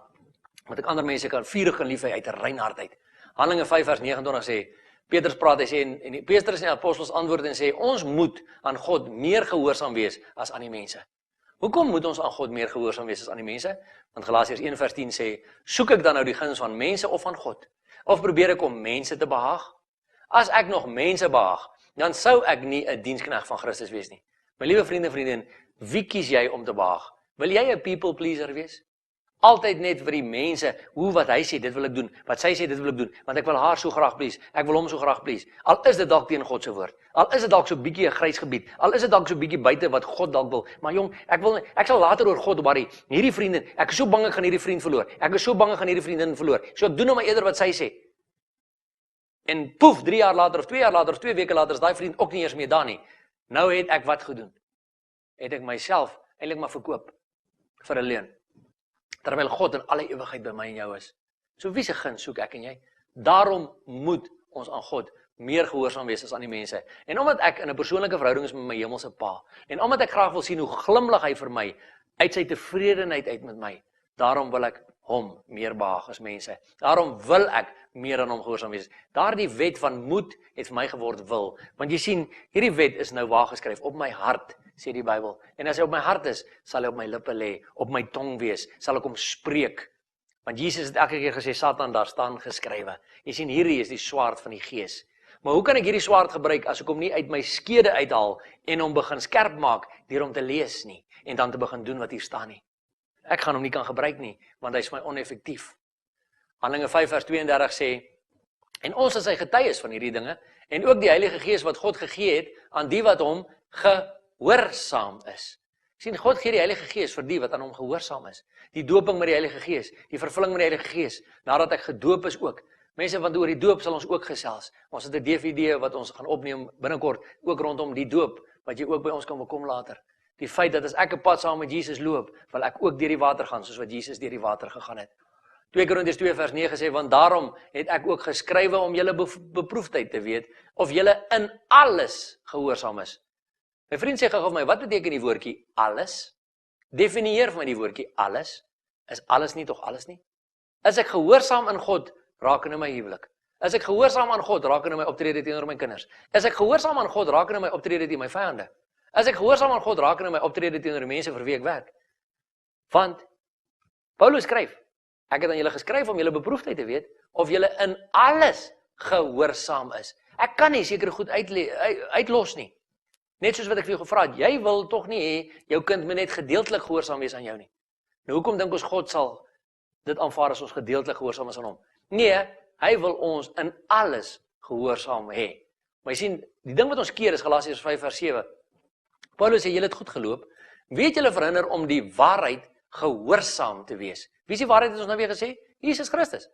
moet ek ander mense kan vurig en lief hê uit 'n rein hart uit. Handelinge 5 vers 29 sê, Petrus praat, hy sê, en Petrus en die apostels antwoord en sê, ons moet aan God meer gehoorsaam wees as aan die mense. Hoekom moet ons aan God meer gehoorsaam wees as aan die mense? Want Galasiërs 1 vers 10 sê, soek ek dan nou die guns van mense of van God? Of probeer ek om mense te behaag? As ek nog mense behaag, dan sou ek nie 'n diensknegt van Christus wees nie. My liewe vriende en vriendin, wie kies jy om te behaag? Wil jy 'n people pleaser wees? Altyd net vir die mense, wat hy sê, dit wil ek doen, wat sy sê, dit wil ek doen, want ek wil haar so graag please, ek wil hom so graag please. Al is dit dalk teen God se woord, al is dit dalk so bietjie 'n grys gebied, al is dit dalk so bietjie buite wat God dalk wil, maar jong, ek sal later oor God worry, hierdie vriendin, ek is so bang ek gaan hierdie vriend verloor, ek is so bang ek gaan hierdie vriendin verloor, so ek doen nou maar eerder wat sy sê. En poef, 3 jaar later, of 2 jaar later, of 2 weke later, is daai vriend ook nie eers meer daar nie. Nou het ek wat gedoen? Het ek myself eintlik maar verkoop vir 'n leuen. Terwyl God in alle ewigheid by my en jou is. So wie se guns soek ek en jy? Daarom moet ons aan God meer gehoorsaam wees as aan die mense. En omdat ek in 'n persoonlike verhouding is met my hemelse Pa, en omdat ek graag wil sien hoe glimlag hy vir my uit sy tevredenheid uit met my, daarom wil ek hom meer behaag as mense. Daarom wil ek meer aan hom gehoorsaam wees. Daardie wet van moed het vir my geword wil. Want jy sien, hierdie wet is nou waar geskryf, op my hart, sê die Bybel. En as hy op my hart is, sal hy op my lippe lê, op my tong wees, sal ek hom spreek. Want Jesus het elke keer gesê, Satan, daar staan geskrywe. Jy sien, hierdie is die swaard van die Gees. Maar hoe kan ek hierdie swaard gebruik as ek hom nie uit my skede uithaal en hom begin skerp maak deur hom te lees nie en dan te begin doen wat hier staan nie? Ek gaan hom nie kan gebruik nie, want hy is my oneffektief. Handelinge 5 vers 32 sê, en ons is sy getuies van hierdie dinge, en ook die Heilige Gees wat God gegee het aan die wat hom gehoorsaam is. Sien, God gee die Heilige Gees vir die wat aan hom gehoorsaam is. Die dooping met die Heilige Gees, die vervulling met die Heilige Gees, nadat ek gedoop is ook. Mense, want oor die doop sal ons ook gesels. Ons het 'n DVD wat ons gaan opneem binnekort, ook rondom die doop, wat jy ook by ons kan bekom later. Die feit dat as ek 'n pad saam met Jesus loop, wil ek ook deur die water gaan, soos wat Jesus deur die water gegaan het. 2 Korintiërs 2 vers 9 sê, want daarom het ek ook geskrywe om julle beproefdheid te weet, of julle in alles gehoorsaam is. My vriend sê gou vir my, wat beteken die woordjie alles? Definieer vir my die woordjie alles. Is alles nie tog alles nie? As ek gehoorsaam in God, raak in my huwelik. As ek gehoorsaam aan God, raak in my optrede teenoor my kinders. As ek gehoorsaam aan God, raak in my optrede teenoor my vyande. As ek gehoorsaam aan God, raak in my optrede teenoor die mense vir wie ek werk. Want Paulus skryf, ek het aan julle geskryf om julle beproefdheid te weet, of julle in alles gehoorsaam is. Ek kan nie seker goed uitlos nie. Net soos wat ek vir jou gevra het, jy wil tog nie hê, jou kind moet net gedeeltelik gehoorsaam wees aan jou nie. Nou hoekom dink ons God sal dit aanvaar as ons gedeeltelik gehoorsaam is aan hom? Nee, hy wil ons in alles gehoorsaam hê. Maar jy sien, die ding wat ons keer is Galasiërs 5 vers 7. Paulus sê, julle het goed geloop, weet julle verhinder om die waarheid gehoorsaam te wees. Wie is die waarheid het ons nou weer gesê? Jesus Christus.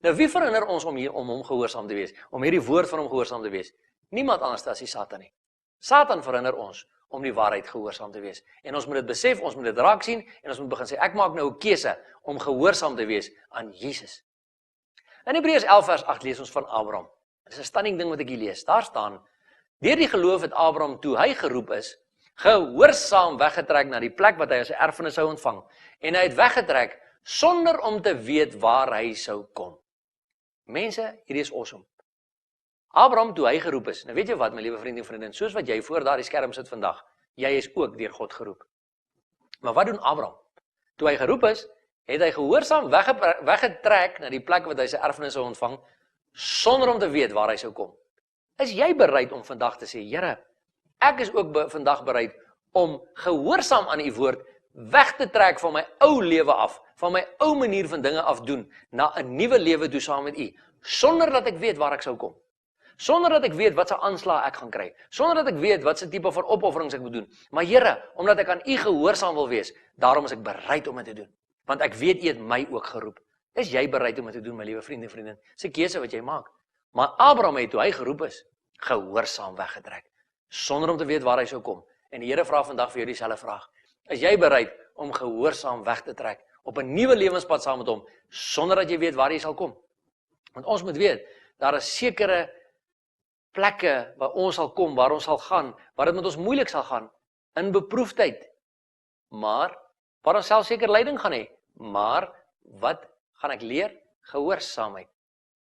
Nou wie verhinder ons om hom gehoorsaam te wees, om hierdie woord van hom gehoorsaam te wees? Niemand anders as die Satan nie. Satan verhinder ons om die waarheid gehoorsaam te wees. En ons moet dit besef, ons moet dit raak sien, en ons moet begin sê, ek maak nou 'n keuse om gehoorsaam te wees aan Jesus. In Hebreërs 11 vers 8 lees ons van Abraham. Dit is 'n stunning ding wat ek hier lees. Daar staan, deur die geloof het Abraham, toe hy geroep is, gehoorsaam weggetrek na die plek wat hy as 'n erfenis sou ontvang. En hy het weggetrek sonder om te weet waar hy sou kom. Mense, hierdie is awesome. Abraham, toe hy geroep is, nou weet jy wat, my liewe vriend en vriendin, soos wat jy voor daardie skerm sit vandag, jy is ook deur God geroep. Maar wat doen Abraham? Toe hy geroep is, het hy gehoorsaam weggetrek na die plek wat hy sy erfenis sou ontvang, sonder om te weet waar hy sou kom. Is jy bereid om vandag te sê, Here, ek is ook vandag bereid om gehoorsaam aan u woord weg te trek van my ou lewe af, van my ou manier van dinge afdoen, na 'n nuwe lewe toe saam met u, sonder dat ek weet waar ek sou kom. Sonder dat ek weet wat se aanslag ek gaan kry, sonder dat ek weet wat se tipe van opofferings ek moet doen. Maar Here, omdat ek aan u gehoorsaam wil wees, daarom is ek bereid om dit te doen. Want ek weet u het my ook geroep. Is jy bereid om dit te doen, my liewe vriende en vriendin? Dis 'n keuse wat jy maak. Maar Abraham het, toe hy geroep is, gehoorsaam weggetrek, sonder om te weet waar hy sou kom. En die Here vra vandag vir jou dieselfde vraag. Is jy bereid om gehoorsaam weg te trek op 'n nuwe lewenspad saam met hom, sonder dat jy weet waar jy sal kom? Want ons moet weet, daar is sekere plekke waar ons sal kom, waar ons sal gaan, waar dit met ons moeilik sal gaan, in beproefdheid. Maar, waar ons self seker lyding gaan hê. Maar, wat gaan ek leer? Gehoorsaamheid.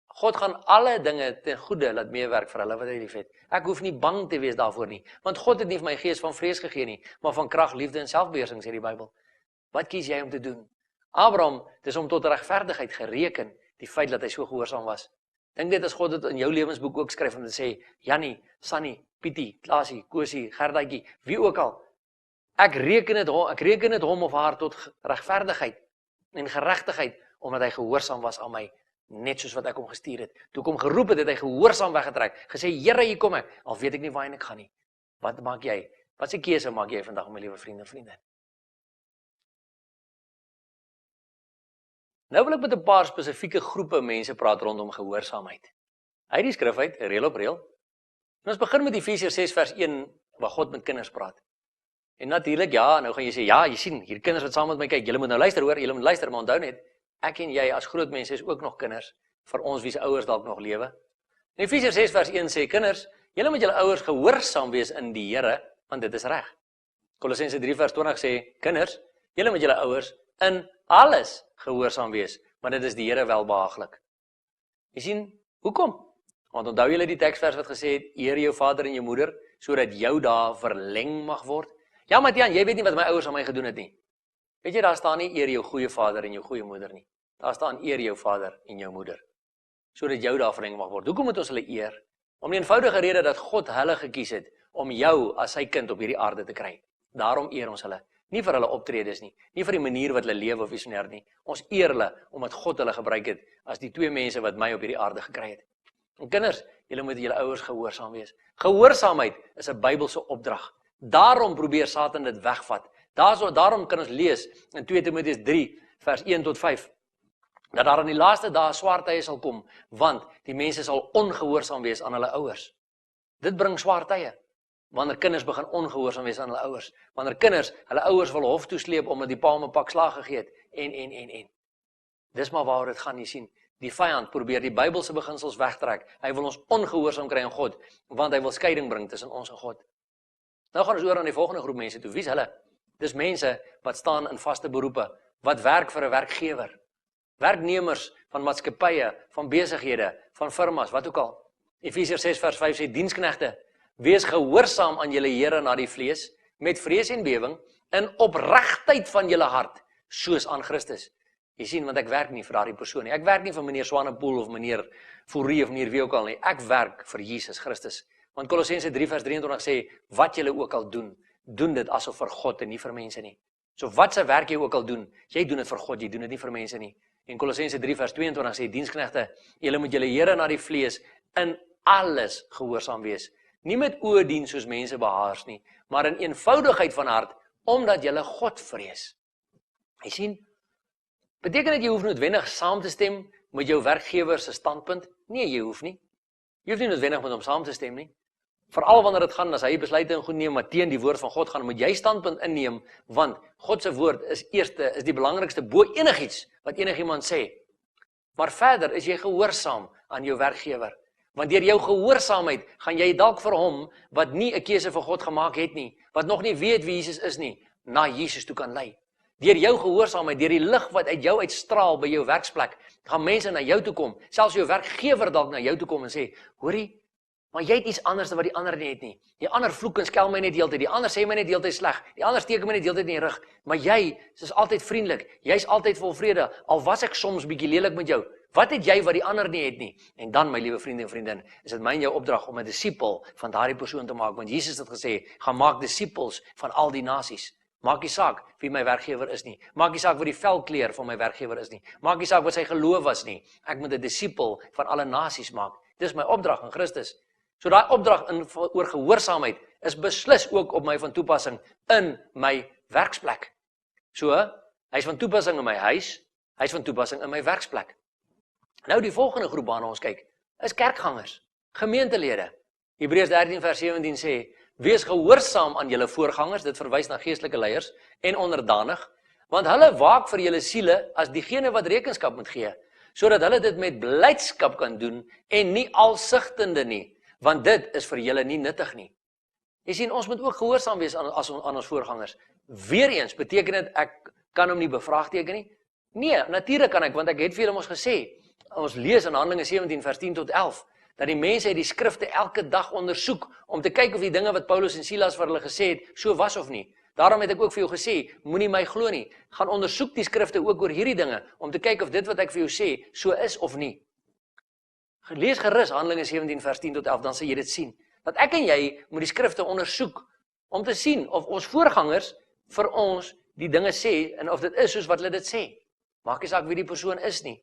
God gaan alle dinge ten goeie laat meewerk vir hulle wat hy liefhet. Ek hoef nie bang te wees daarvoor nie, want God het nie vir my gees van vrees gegee nie, maar van krag, liefde en selfbeheersing, sê die Bybel. Wat kies jy om te doen? Abraham, dis om tot regverdigheid gereken, die feit dat hy so gehoorsaam was. Dink dit as God dit in jou lewensboek ook skryf om te sê, Jannie, Sannie, Pietie, Klaasie, Kosie, Gerdaatjie, wie ook al, ek reken dit hom of haar tot regverdigheid en geregtigheid, omdat hy gehoorsaam was aan my, net soos wat ek hom gestuur het. Toe ek hom geroep het, het hy gehoorsaam weggetrek, gesê, Here, hier kom ek, al weet ek nie waarheen ek gaan nie. Wat maak jy? Wat se keuse maak jy vandag, my liewe vriende en vriendin? Nou wil ek met 'n paar spesifieke groepe mense praat rondom gehoorsaamheid. Uit die skrif uit, reël op reël. En ons begin met Efesiërs 6 vers 1, waar God met kinders praat. En natuurlik, ja, nou gaan jy sê, ja, jy sien, hier kinders wat saam met my kyk, julle moet nou luister hoor, julle moet luister, maar onthou net, ek en jy as groot mense is ook nog kinders, vir ons wie se ouers dalk nog lewe. En Efesiërs 6 vers 1 sê, kinders, julle moet julle ouers gehoorsaam wees in die Here, want dit is reg. Kolossense 3 vers 20 sê, kinders, julle moet julle ouers in alles gehoorsaam wees, want dit is die Here welbehaaglik. Jy sien, hoekom? Want onthou julle die teksvers wat gesê het, eer jou vader en jou moeder, sodat jou dae verleng mag word? Ja, Matian, jy weet nie wat my ouers aan my gedoen het nie. Weet jy, daar staan nie eer jou goeie vader en jou goeie moeder nie. Daar staan eer jou vader en jou moeder, sodat jou dae verleng mag word. Hoekom moet ons hulle eer? Om die eenvoudige rede dat God hulle gekies het, om jou as sy kind op hierdie aarde te kry. Daarom eer ons hulle. Nie vir hulle optredes nie, nie vir die manier wat hulle lewe of visionair nie. Ons eer hulle, omdat God hulle gebruik het, as die twee mense wat my op hierdie aarde gekry het. En kinders, julle moet julle ouers gehoorsaam wees. Gehoorsaamheid is 'n Bybelse opdrag. Daarom probeer Satan dit wegvat. Daarom kan ons lees in 2 Timoteus 3 vers 1 tot 5, dat daar in die laaste dae swaar tye sal kom, want die mense sal ongehoorsaam wees aan hulle ouers. Dit bring swaar tye, wanneer kinders begin ongehoorsaam wees aan hulle ouers, wanneer kinders hulle ouers wil hof toe sleep omdat die pa hom 'n pak slaag gegee het, en. Dis maar waaroor dit gaan, jy sien. Die vyand probeer die Bybelse beginsels wegtrek. Hy wil ons ongehoorsaam kry aan God, want hy wil skeiding bring tussen ons en God. Nou gaan ons oor aan die volgende groep mense toe. Wie is hulle? Dis mense wat staan in vaste beroepe, wat werk vir 'n werkgewer. Werknemers van maatskappye, van besighede, van firmas, wat ook al. Efesiërs 6 vers 5 sê, diensknegte, wees gehoorsaam aan julle Here na die vlees, met vrees en bewering, in opregtheid van julle hart, soos aan Christus. Jy sien, want ek werk nie vir daardie persoon nie. Ek werk nie vir meneer Swanepoel of meneer Fourie of meneer wie ook al nie. Ek werk vir Jesus Christus. Want Kolossense 3 vers 23 sê, wat julle ook al doen, doen dit asof vir God en nie vir mense nie. So wat se werk jy ook al doen, jy doen dit vir God, jy doen dit nie vir mense nie. En Kolossense 3 vers 22 sê, diensknegte, julle moet julle Here na die vlees in alles gehoorsaam wees. Nie met oë dien soos mense behaars nie, maar in eenvoudigheid van hart, omdat julle God vrees. Jy sien, beteken dit jy hoef noodwendig saam te stem met jou werkgewer se standpunt? Nee, jy hoef nie. Jy hoef nie noodwendig met hom saam te stem nie. Veral wanneer dit gaan, as hy besluite en goed neem, maar teen die woord van God gaan, moet jy standpunt inneem, want God se woord is die belangrikste bo enigiets wat enigiemand sê. Maar verder is jy gehoorsaam aan jou werkgewer. Want deur jou gehoorsaamheid gaan jy dalk vir hom, wat nie 'n keuse vir God gemaak het nie, wat nog nie weet wie Jesus is nie, na Jesus toe kan lei. Deur jou gehoorsaamheid, deur die lig wat uit jou uitstraal by jou werksplek, gaan mense na jou toe kom, selfs jou werkgewer dalk na jou toe kom en sê, hoorie, Maar jy het iets anders wat die ander nie het nie. Die ander vloek en skel my net heeltyd, die ander sê my net heeltyd sleg, die ander steek my net heeltyd in die rug, maar jy is altyd vriendelik, jy's altyd vol vrede, al was ek soms bietjie lelik met jou. Wat het jy wat die ander nie het nie? En dan, my liewe vriende en vriendin, is dit my en jou opdrag om 'n disipel van daardie persoon te maak, want Jesus het gesê, gaan maak disipels van al die nasies. Maak nie saak wie my werkgewer is nie. Maak nie saak wat die velkleur van my werkgewer is nie. Maak nie saak wat sy geloof was nie. Ek moet 'n disipel van alle nasies maak. Dis my opdrag in Christus. So daai opdrag oor gehoorsaamheid is beslis ook op my van toepassing in my werksplek. So, hy's van toepassing in my huis, hy's van toepassing in my werksplek. Nou die volgende groep waarna ons kyk, is kerkgangers, gemeentelede. Hebreërs 13 vers 17 sê, wees gehoorsaam aan julle voorgangers, dit verwys na geestelike leiers, en onderdanig, want hulle waak vir julle siele as diegene wat rekenskap moet gee, sodat hulle dit met blydskap kan doen, en nie alsigtende nie, want dit is vir julle nie nuttig nie. Jy sien, ons moet ook gehoorsaam wees aan ons voorgangers. Weereens, beteken dit, ek kan hom nie bevraagteken nie? Nee, natuurlik kan ek, want ek het vir julle ons gesê, ons lees in Handelinge 17 vers 10 tot 11, dat die mense die skrifte elke dag ondersoek, om te kyk of die dinge wat Paulus en Silas vir hulle gesê het, so was of nie. Daarom het ek ook vir jou gesê, moenie my glo nie, gaan ondersoek die skrifte ook oor hierdie dinge, om te kyk of dit wat ek vir jou sê, so is of nie. Lees gerus Handelinge 17 vers 10 tot 11, dan sal jy dit sien, dat ek en jy moet die skrifte ondersoek, om te sien of ons voorgangers vir ons die dinge sê, en of dit is soos wat hulle dit sê. Maak nie saak wie die persoon is nie.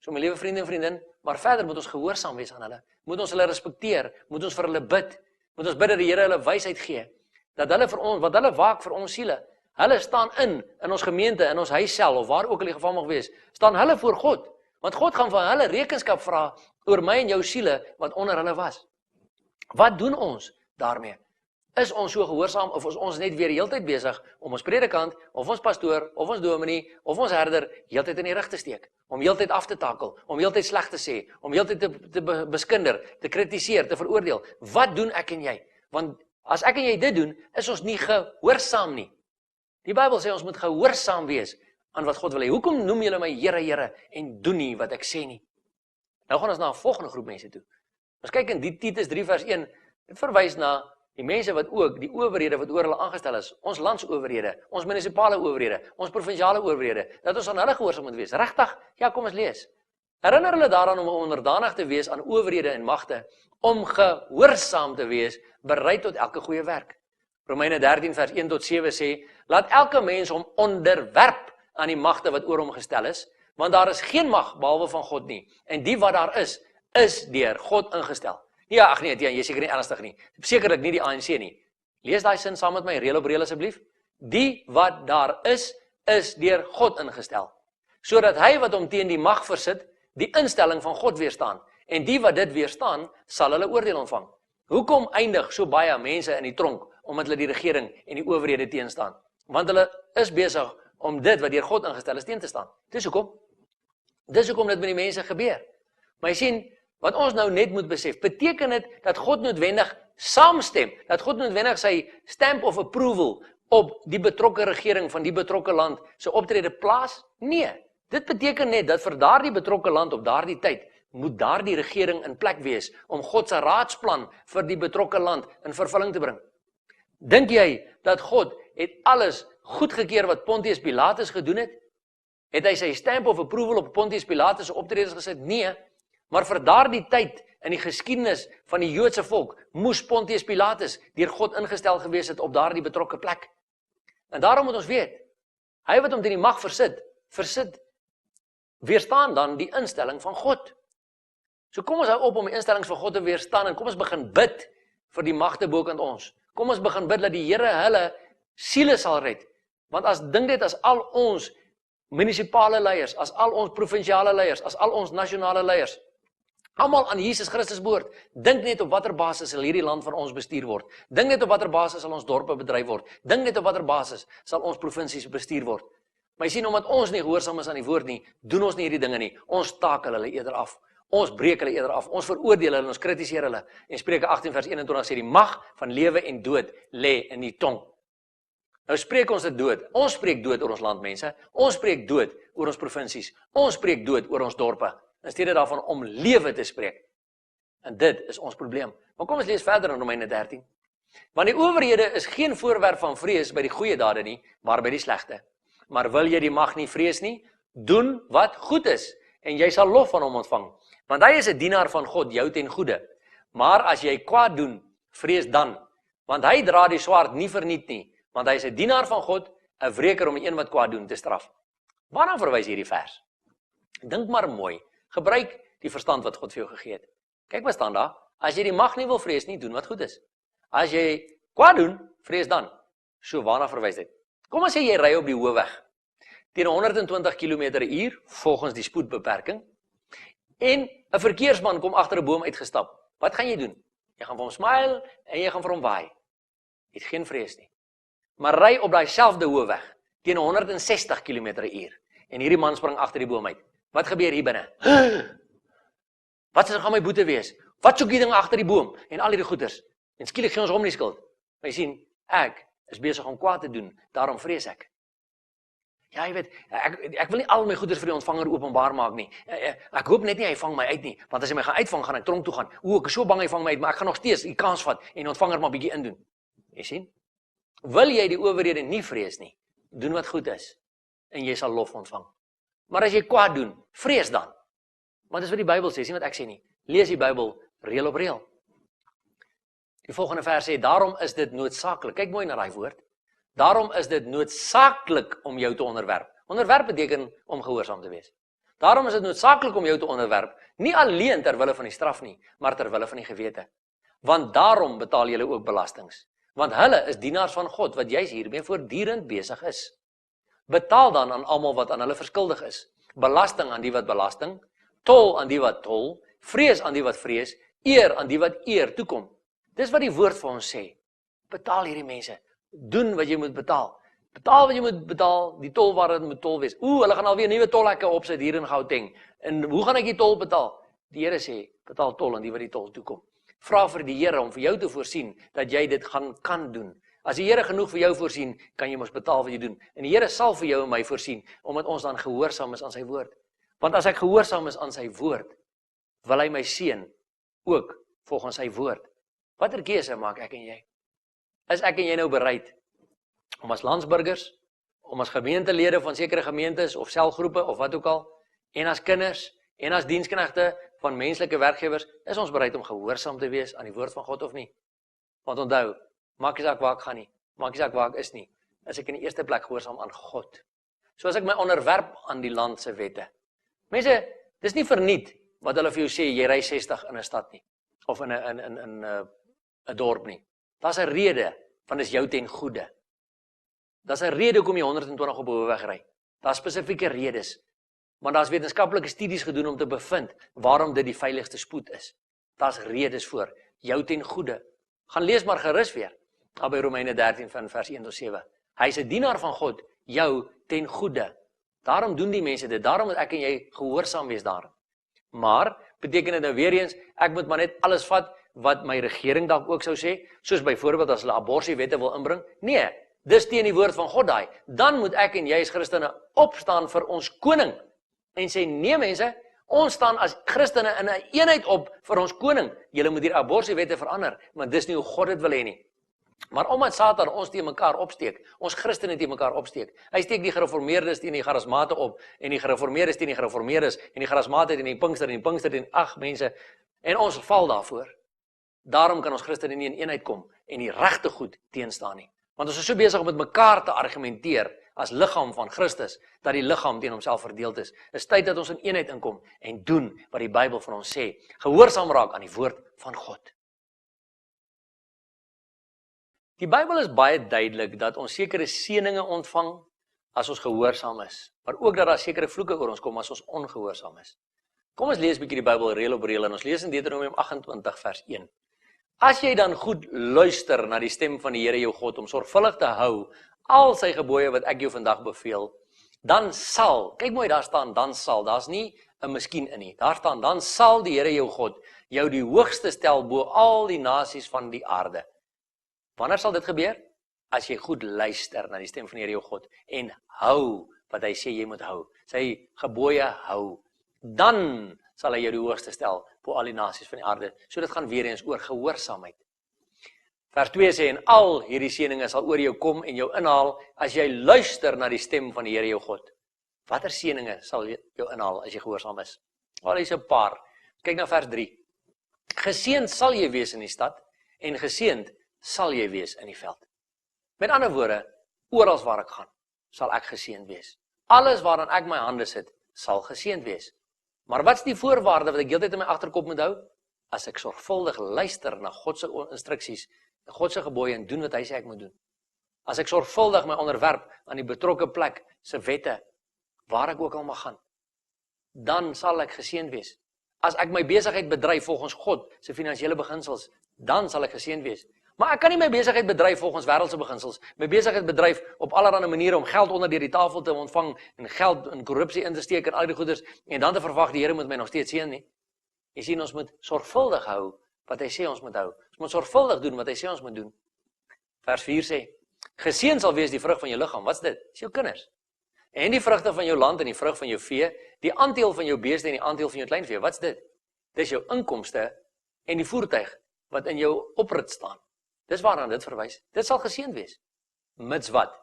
So my liewe vriende en vriendin, maar verder moet ons gehoorsaam wees aan hulle, moet ons hulle respekteer, moet ons vir hulle bid, moet ons bid dat die Here hulle wysheid gee, dat hulle vir ons, wat hulle waak vir ons siele, hulle staan in ons gemeente, in ons huis self, of waar ook al die geval mag wees, staan hulle voor God, want God gaan van hulle rekenskap vra oor my en jou siele, wat onder hulle was. Wat doen ons daarmee? Is ons so gehoorsaam, of is ons net weer heeltyd besig om ons predikant, of ons pastoor, of ons dominee, of ons herder, heeltyd in die rug te steek, om heeltyd af te takel, om heeltyd sleg te sê, om heeltyd te beskinder, te kritiseer, te veroordeel. Wat doen ek en jy? Want as ek en jy dit doen, is ons nie gehoorsaam nie. Die Bybel sê ons moet gehoorsaam wees aan wat God wil hê. Hoekom noem julle my Here, Here, en doen nie wat ek sê nie? Nou gaan ons na 'n volgende groep mense toe. Ons kyk in die Titus 3 vers 1, dit verwys na die mense wat ook, die owerhede wat oor hulle aangestel is, ons landsowerhede, ons munisipale owerhede, ons provinsiale owerhede, dat ons aan hulle gehoorsaam moet wees. Regtig? Ja, kom ons lees. Herinner hulle daaraan om onderdanig te wees aan owerhede en magte, om gehoorsaam te wees, bereid tot elke goeie werk. Romeine 13 vers 1 tot 7 sê, laat elke mens hom onderwerp aan die magte wat oor hom gestel is, want daar is geen mag behalwe van God nie, en die wat daar is deur God ingestel. Ja, ag nee, jy is seker nie ernstig nie. Sekerlik nie die ANC nie. Lees daai sin saam met my, reël op reël asseblief. Die wat daar is deur God ingestel, sodat hy wat hom teen die mag versit, die instelling van God weerstaan, en die wat dit weerstaan, sal hulle oordeel ontvang. Hoekom eindig so baie mense in die tronk, omdat hulle die regering en die owerhede teenstaan? Want hulle is besig om dit wat deur God ingestel is teen te staan. Dis hoekom dit met die mense gebeur. Maar jy sien, wat ons nou net moet besef, beteken dit dat God noodwendig saamstem, dat God noodwendig sy stamp of approval op die betrokke regering van die betrokke land se optrede plaas? Nee, dit beteken net dat vir daardie betrokke land op daardie tyd moet daardie regering in plek wees om God se raadsplan vir die betrokke land in vervulling te bring. Dink jy dat God het alles goedgekeur wat Pontius Pilatus gedoen het? Het hy sy stamp of approval op Pontius Pilatus se optredes gesit? Nee. Maar vir daardie tyd in die geskiedenis van die Joodse volk moes Pontius Pilatus deur God ingestel gewees het op daardie betrokke plek. En daarom moet ons weet, hy wat hom teen die mag versit, weerstaan dan die instelling van God. So kom ons hou op om die instellings van God te weerstaan en kom ons begin bid vir die magte bokant ons. Kom ons begin bid dat die Here hulle siele sal red. Want dink dit as al ons munisipale leiers, as al ons provinsiale leiers, as al ons nasionale leiers, almal aan Jesus Christus behoort, dink net op watter basis sal hierdie land van ons bestuur word. Dink net op watter basis sal ons dorpe bedryf word. Dink net op watter basis sal ons provinsies bestuur word. Maar jy sien, omdat ons nie gehoorsaam is aan die woord nie, doen ons nie hierdie dinge nie. Ons takel hulle eerder af. Ons breek hulle eerder af. Ons veroordeel hulle en ons kritiseer hulle. En Spreuke 18 vers 21 sê die mag van lewe en dood lê in die tong. Nou spreek ons dit dood. Ons spreek dood oor ons land, mense. Ons spreek dood oor ons provinsies. Ons spreek dood oor ons dorpe. In steede daarvan om lewe te spreek. En dit is ons probleem. Maar kom ons lees verder in Romeine 13. Want die owerhede is geen voorwerp van vrees by die goeie dade nie, maar by die slegte. Maar wil jy die mag nie vrees nie, doen wat goed is, en jy sal lof van hom ontvang. Want hy is 'n dienaar van God, jou ten goede. Maar as jy kwaad doen, vrees dan, want hy dra die swaard nie verniet nie, want hy is 'n dienaar van God, 'n wreker om die een wat kwaad doen te straf. Waarna verwys hierdie vers? Dink maar mooi, gebruik die verstand wat God vir jou gegee het. Kyk wat staan daar, as jy die mag nie wil vrees nie, doen wat goed is. As jy kwaad doen, vrees dan. So waarna verwys dit? Kom ons sê jy ry op die hoofweg, teen 120 km/h, volgens die spoedbeperking, en 'n verkeersman kom agter 'n boom uitgestap. Wat gaan jy doen? Jy gaan vir hom smile, en jy gaan vir hom waai. Jy het geen vrees nie. Maar ry op daai selfde hoofweg, teen 160 km/h, en hierdie man spring agter die boom uit. Wat gebeur hier binne? Wat gaan my boete wees? Wat soek die ding agter die boom? En al hierdie goeters. En skielik gee ons hom nie skuld. Maar jy sien, ek is besig om kwaad te doen, daarom vrees ek. Ja, jy weet, ek wil nie al my goeders vir die ontvanger openbaar maak nie. Ek hoop net nie hy vang my uit nie, want as hy my gaan uitvang, gaan ek tronk toe gaan. Ek is so bang hy vang my uit, maar ek gaan nog steeds die kans vat en die ontvanger maar bietjie indoen. Jy sien? Wil jy die owerhede nie vrees nie, doen wat goed is en jy sal lof ontvang. Maar as jy kwaad doen, vrees dan. Want dis wat die Bybel sê, sien wat ek sê nie. Lees die Bybel reël op reël. Die volgende vers sê, daarom is dit noodsaaklik. Kyk mooi na daai woord. Daarom is dit noodsaaklik om jou te onderwerp. Onderwerp beteken om gehoorsaam te wees. Daarom is dit noodsaaklik om jou te onderwerp, nie alleen ter wille van die straf nie, maar ter wille van die gewete. Want daarom betaal julle ook belastings. Want hulle is dienaars van God, wat juis hiermee voortdurend besig is. Betaal dan aan almal wat aan hulle verskuldig is. Belasting aan die wat belasting, tol aan die wat tol, vrees aan die wat vrees, eer aan die wat eer toekom. Dis wat die woord vir ons sê. Betaal hierdie mense. Doen wat jy moet betaal. Betaal wat jy moet betaal, die tol waar dit moet tol wees. Hulle gaan alweer nuwe tolhekke opsit hier in Gauteng. En hoe gaan ek die tol betaal? Die Here sê, betaal tol aan die wat die tol toekom. Vra vir die Here om vir jou te voorsien, dat jy dit kan doen. As die Here genoeg vir jou voorsien, kan jy mos betaal wat jy doen. En die Here sal vir jou en my voorsien, omdat ons dan gehoorsaam is aan sy woord. Want as ek gehoorsaam is aan sy woord, wil hy my seën, ook volgens sy woord. Watter keuse maak ek en jy? Is ek en jy nou bereid om as landsburgers, om as gemeentelede van sekere gemeentes of selgroepe of wat ook al, en as kinders en as diensknegte van menslike werkgewers, is ons bereid om gehoorsaam te wees aan die woord van God of nie? Want onthou, maak nie saak waar ek gaan nie, maak nie saak waar ek is nie, is ek in die eerste plek gehoorsaam aan God. So as ek my onderwerp aan die land se wette. Mense, dis nie verniet wat hulle vir jou sê, jy ry 60 in 'n stad nie, of in 'n dorp nie. Daar's 'n rede, want dit is jou ten goede. Daar's 'n rede hoekom jy 120 op 'n hoofweg ry. Daar's spesifieke redes. Want daar's wetenskaplike studies gedoen om te bevind waarom dit die veiligste spoed is. Daar's redes voor, jou ten goede. Gaan lees maar gerus weer, by Romeine 13 van vers 1-7. Hy is 'n dienaar van God, jou ten goede. Daarom doen die mense dit, daarom moet ek en jy gehoorsaam wees daarin. Maar, beteken dit nou weer eens, ek moet maar net alles vat wat my regering dalk ook sou sê, soos byvoorbeeld as hulle aborsiewette wil inbring? Nee, dis teen die woord van God daai. Dan moet ek en jy as Christene opstaan vir ons koning en sê, nee mense, ons staan as Christene in 'n eenheid op vir ons koning. Julle moet hier aborsiewette verander, maar dis nie hoe God dit wil hê nie. Maar omdat Satan ons teen mekaar opsteek, ons Christene teen mekaar opsteek, hy steek die gereformeerdes teen die charismate op, en die gereformeerdes teen die gereformeerdes, en die charismate teen die Pinkster, en die Pinkster teen, mense, en ons val daarvoor. Daarom kan ons Christene nie in eenheid kom, en die regte goed teenstaan nie. Want ons is so besig om met mekaar te argumenteer, as liggaam van Christus, dat die liggaam teen homself verdeeld is. Dit is tyd dat ons in eenheid inkom, en doen wat die Bybel van ons sê, gehoorsaam raak aan die woord van God. Die Bybel is baie duidelik dat ons sekere seëninge ontvang as ons gehoorsaam is, maar ook dat daar sekere vloeke oor ons kom as ons ongehoorsaam is. Kom ons lees 'n bietjie die Bybel reël op reël en ons lees in Deuteronomium 28 vers 1. As jy dan goed luister na die stem van die Here jou God om sorgvuldig te hou al sy gebooie wat ek jou vandag beveel, dan sal, kyk mooi daar staan, dan sal, daar's nie 'n miskien in nie, daar staan, dan sal die Here jou God jou die hoogste stel bo al die nasies van die aarde. Wanneer sal dit gebeur? As jy goed luister na die stem van die Here jou God en hou wat hy sê jy moet hou, sy gebooie hou, dan sal hy jou die hoogste stel bo al die nasies van die aarde. So dit gaan weer eens oor gehoorsaamheid. Vers 2 sê, en al hierdie seëninge sal oor jou kom en jou inhaal, as jy luister na die stem van die Here jou God. Watter seëninge sal jou inhaal, as jy gehoorsaam is? Wel, hier is 'n paar. Kyk na vers 3. Geseënd sal jy wees in die stad, en geseënd sal jy wees in die veld. Met ander woorde, oral waar ek gaan, sal ek geseënd wees. Alles waaraan ek my hande sit, sal geseënd wees. Maar wat is die voorwaarde wat ek heeltyd in my agterkop moet hou? As ek sorgvuldig luister na God se instruksies, God se gebooie en doen wat hy sê ek moet doen. As ek sorgvuldig my onderwerp aan die betrokke plek se wette, waar ek ook al mag gaan, dan sal ek geseënd wees. As ek my besigheid bedryf volgens God se finansiële beginsels, dan sal ek geseënd wees. Maar ek kan nie my besigheid bedryf volgens wêreldse beginsels, my besigheid bedryf op allerlei maniere om geld onder deur die tafel te ontvang en geld in korrupsie in te steek en al die goeders en dan te verwag die Here moet my nog steeds seën nie. Jy sien, ons moet sorgvuldig hou wat hy sê ons moet hou. Ons moet sorgvuldig doen wat hy sê ons moet doen. Vers 4 sê, geseën sal wees die vrug van jou liggaam. Wat's dit? Dis jou kinders. En die vrugte van jou land en die vrug van jou vee, die aandeel van jou beeste en die aandeel van jou kleinvee. Wat's dit? Dis jou inkomste en die voertuig wat in jou oprit staan. Dis waaraan dit verwys. Dit sal geseënd wees. Mits wat?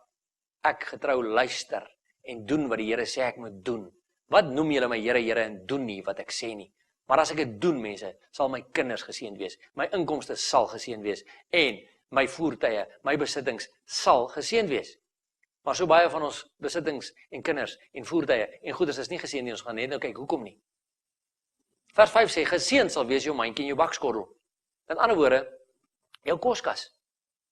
Ek getrou luister en doen wat die Here sê ek moet doen. Wat noem julle my Here, Here en doen nie wat ek sê nie? Maar as ek dit doen, mense, sal my kinders geseënd wees. My inkomste sal geseënd wees en my voertuie, my besittings sal geseënd wees. Maar so baie van ons besittings en kinders en voertuie en goederes is nie geseënd nie. Ons gaan net nou kyk hoekom nie. Vers 5 sê, geseënd sal wees jou mandjie en jou bakskottel. In ander woorde, jou koskas.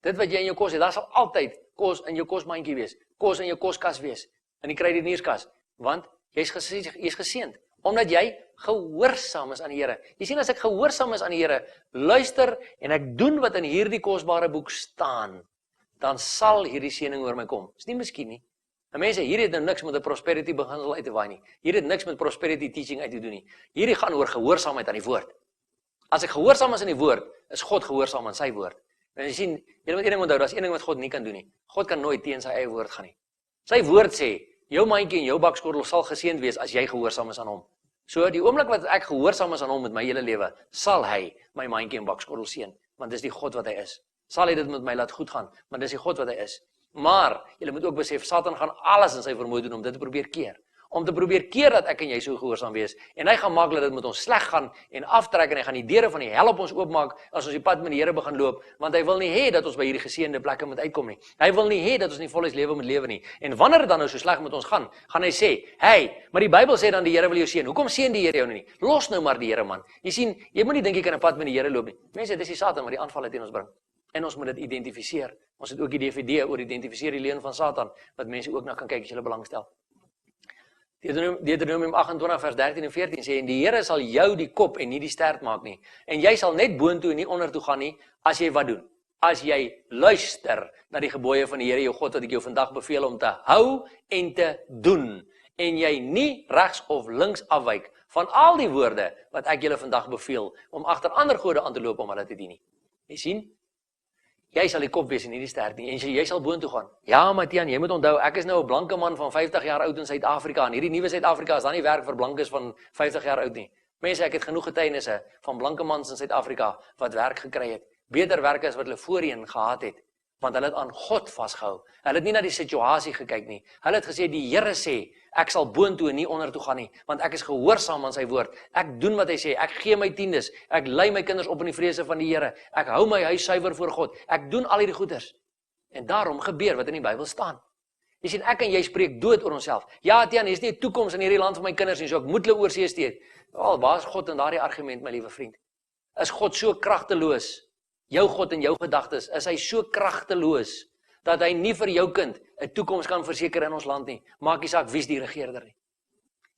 Dit wat jy in jou kos het, daar sal altyd kos in jou kosmandjie wees. Kos in jou koskas wees, in die kruidenierskas, want jy's geseënd omdat jy gehoorsaam is aan die Here. Jy sien, as ek gehoorsaam is aan die Here, luister en ek doen wat in hierdie kosbare boek staan, dan sal hierdie seëning oor my kom. Dis nie miskien nie. En mense, hier het nou niks met 'n prosperity beginsel uit te waai nie. Hier het niks met prosperity teaching uit te doen nie. Hierdie gaan oor gehoorsaamheid aan die woord. As ek gehoorsaam is aan die woord, is God gehoorsaam aan sy woord. En jy sien, jy moet een ding onthou, daar's een ding wat God nie kan doen nie. God kan nooit teen sy eie woord gaan nie. Sy woord sê, jou mandjie en jou bakskottel sal geseënd wees as jy gehoorsaam is aan hom. So die oomblik wat ek gehoorsaam is aan hom met my hele lewe, sal hy my mandjie en bakskottel seën, want dis die God wat hy is. Sal hy dit met my laat goed gaan, want dis die God wat hy is. Maar jy moet ook besef, Satan gaan alles in sy vermoë doen om dit te probeer keer. Om te probeer keer dat ek en jy so gehoorsaam wees. En hy gaan maak dat dit met ons sleg gaan en aftrek en hy gaan die deure van die hel op ons oopmaak as ons die pad met die Here begin loop, want hy wil nie hê dat ons by hierdie geseënde plekke moet uitkom nie. Hy wil nie hê dat ons in die volheid lewe moet lewe nie. En wanneer dit dan nou so sleg met ons gaan hy sê, hey, maar die Bybel sê dan die Here wil jou seën. Hoekom seën die Here jou nie? Los nou maar die Here, man. Jy sien, jy moet nie dink jy kan 'n pad met die Here loop nie. Mense, dis die Satan wat die aanvalle teen ons bring. En ons moet dit identifiseer. Ons het ook die DVD oor identifiseer die leuen van Satan, wat mense ook na kan kyk as hulle belangstel. Deuteronomium 28 vers 13 en 14 sê, en die Here sal jou die kop en nie die stert maak nie. En jy sal net boontoe en nie ondertoe gaan nie, as jy wat doen? As jy luister na die gebooie van die Here jou God, wat ek jou vandag beveel om te hou en te doen. En jy nie regs of links afwyk van al die woorde wat ek julle vandag beveel, om agter ander gode aan te loop om hulle te dien nie. Jy sien? Jy sal die kop wees en nie die stert nie, en jy sal boontoe gaan. Ja, Matian, jy moet onthou, ek is nou 'n blanke man van 50 jaar oud in Suid-Afrika, en hierdie nuwe Suid-Afrika is dan nie werk vir blankes van 50 jaar oud nie. Mense, ek het genoeg getuienisse van blanke mans in Suid-Afrika wat werk gekry het, beter werk as wat hulle voorheen gehad het, want hulle het aan God vasgehou. Hulle het nie na die situasie gekyk nie. Hulle het gesê, die Here sê, ek sal boontoe en nie ondertoe gaan nie, want ek is gehoorsaam aan sy woord. Ek doen wat hy sê, ek gee my tiendes, ek lei my kinders op in die vrese van die Here, ek hou my huis suiwer voor God, ek doen al hierdie goeders. En daarom gebeur wat in die Bybel staan. Jy sien, ek en jy spreek dood oor onsself. Ja, Tian, hier is nie 'n toekoms in hierdie land vir my kinders nie, so ek moet hulle oorsee steek. Wel, waar is God in daardie argument, my liewe vriend? Is God so kragteloos? Jou God en jou gedagtes, is hy so kragteloos dat hy nie vir jou kind 'n toekoms kan verseker in ons land nie. Maak nie saak wie's die regerder nie.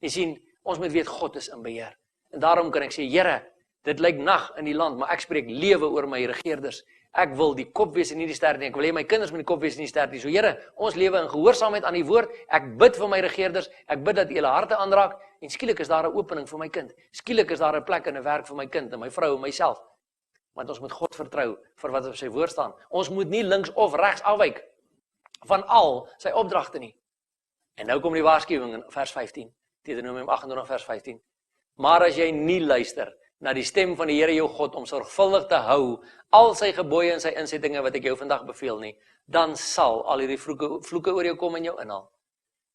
Jy sien, ons moet weet God is in beheer. En daarom kan ek sê, Here, dit lyk nag in die land, maar ek spreek lewe oor my regeerders. Ek wil die kop wees en nie die stert nie. Ek wil hê my kinders moet die kop wees en nie die stert nie. So Here, ons lewe in gehoorsaamheid aan die woord. Ek bid vir my regeerders. Ek bid dat U hulle harte aanraak en skielik is daar 'n opening vir my kind. Skielik is daar 'n plek en 'n werk vir my kind en my vrou en myself. Want ons moet God vertrou vir wat op sy woord staan. Ons moet nie links of regs afwyk van al sy opdragte nie. En nou kom die waarskuwing in vers 15. Deuteronomium 28 vers 15. Maar as jy nie luister na die stem van die Here jou God om sorgvuldig te hou al sy gebooie en sy insettinge wat ek jou vandag beveel nie, dan sal al hierdie vloeke oor jou kom en jou inhaal.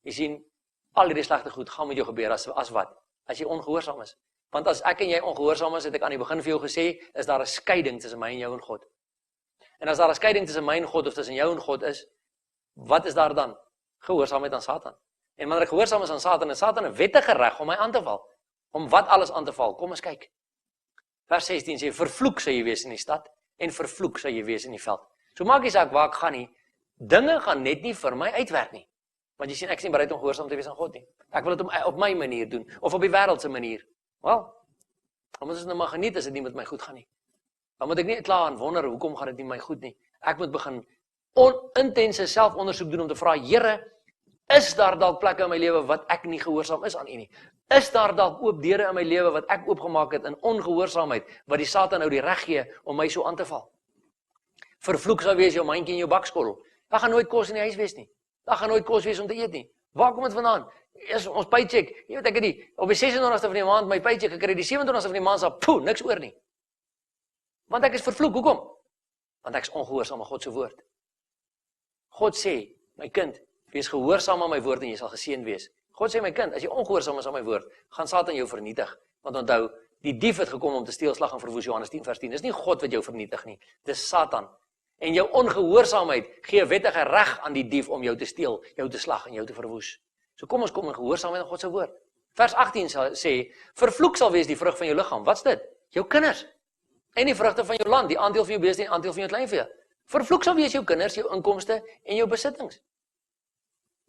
Jy sien, al hierdie slegte goed gaan met jou gebeur as wat? As jy ongehoorsaam is. Want as ek en jy ongehoorsaam is, het ek aan die begin vir jou gesê, is daar 'n skeiding tussen my en jou en God. En as daar 'n skeiding tussen my en God of tussen jou en God is, wat is daar dan? Gehoorsaamheid aan Satan. En wanneer ek gehoorsaam is aan Satan, is Satan 'n wettige reg om my aan te val. Om wat alles aan te val? Kom eens kyk. Vers 16 sê, vervloek sal jy wees in die stad, en vervloek sal jy wees in die veld. So maak nie saak waar ek gaan nie, dinge gaan net nie vir my uitwerk nie. Want jy sien, ek is nie bereid om gehoorsaam te wees aan God nie. Ek wil dit op my manier doen, of op die wêreldse manier. Wel, dan moet ons nou maar geniet as dit nie met my goed gaan nie. Dan moet ek nie klaar en wonder, hoekom gaan dit nie met my goed nie. Ek moet begin intense selfondersoek doen om te vra, Here, is daar dalk plekke in my lewe wat ek nie gehoorsaam is aan U nie? Is daar dalk oop deure in my lewe wat ek oopgemaak het in ongehoorsaamheid, wat die Satan nou die reg gee om my so aan te val? Vervloek sal wees jou mandjie en jou bakskottel. Daar gaan nooit kos in die huis wees nie. Daar gaan nooit kos wees om te eet nie. Waar kom dit vandaan? Is ons paycheck, jy weet ek het op die 26ste van die maand my paycheck gekry, die 27ste van die maand sal niks oor nie. Want ek is vervloek, hoekom? Want ek is ongehoorsaam aan God se woord. God sê, my kind, wees gehoorsaam aan my woord en jy sal geseën wees. God sê, my kind, as jy ongehoorsaam is aan my woord, gaan Satan jou vernietig. Want onthou, die dief het gekom om te steel, slag en verwoes, Johannes 10 vers 10. Dis nie God wat jou vernietig nie, dis Satan. En jou ongehoorsaamheid gee wettige reg aan die dief om jou te steel, jou te slag en jou te verwoes. So kom ons kom in gehoorsaamheid aan God se woord. Vers 18 sê, vervloek sal wees die vrug van jou liggaam. Wat's dit? Jou kinders. En die vrugte van jou land, die aandeel van jou beeste en aandeel van jou kleinvee. Vervloek sal wees jou kinders, jou inkomste en jou besittings.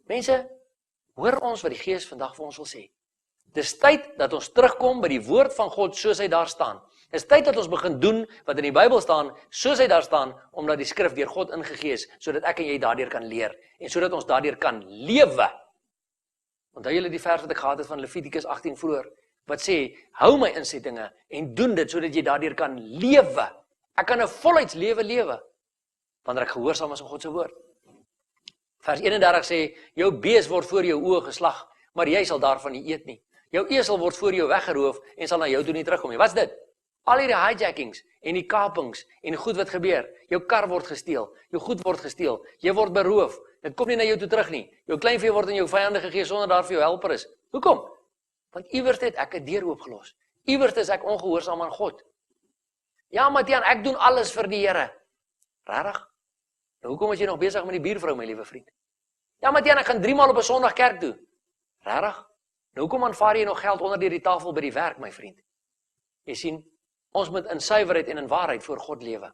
Mense, hoor ons wat die Gees vandag vir ons wil sê. Dis tyd dat ons terugkom by die woord van God soos hy daar staan. Dis tyd dat ons begin doen wat in die Bybel staan, soos hy daar staan, omdat die skrif deur God ingegee is, sodat ek en jy daardeur kan leer, en sodat ons daardeur kan lewe. Onthou julle die vers wat ek gehad het van Levitikus 18 vroeër, wat sê, hou my insettinge en doen dit, sodat jy daardeur kan lewe. Ek kan 'n volheidslewe lewe, wanneer ek gehoorsaam is aan God se woord. Vers 31 sê, jou bees word voor jou oë geslag, maar jy sal daarvan nie eet nie. Jou esel word voor jou weggeroof en sal na jou toe nie terugkom nie. Wat's dit? Al hierdie hijackings en die kapings en goed wat gebeur. Jou kar word gesteel, jou goed word gesteel, jy word beroof. Dit kom nie na jou toe terug nie. Jou kleinvee word in jou vyande gegee sonder daar vir jou helper is. Hoekom? Want iewers het ek 'n deur oopgelos. Iewers is ek ongehoorsaam aan God. Ja, Matiaan, ek doen alles vir die Here. Regtig? Nou, hoekom is jy nog besig met die buurvrou, my liewe vriend? Ja, Matiaan, ek gaan 3 maal op 'n Sondag kerk toe. Regtig? Nou, hoekom aanvaar jy nog geld onder deur die tafel by die werk, my vriend? Jy sien, ons moet in suiwerheid en in waarheid voor God lewe.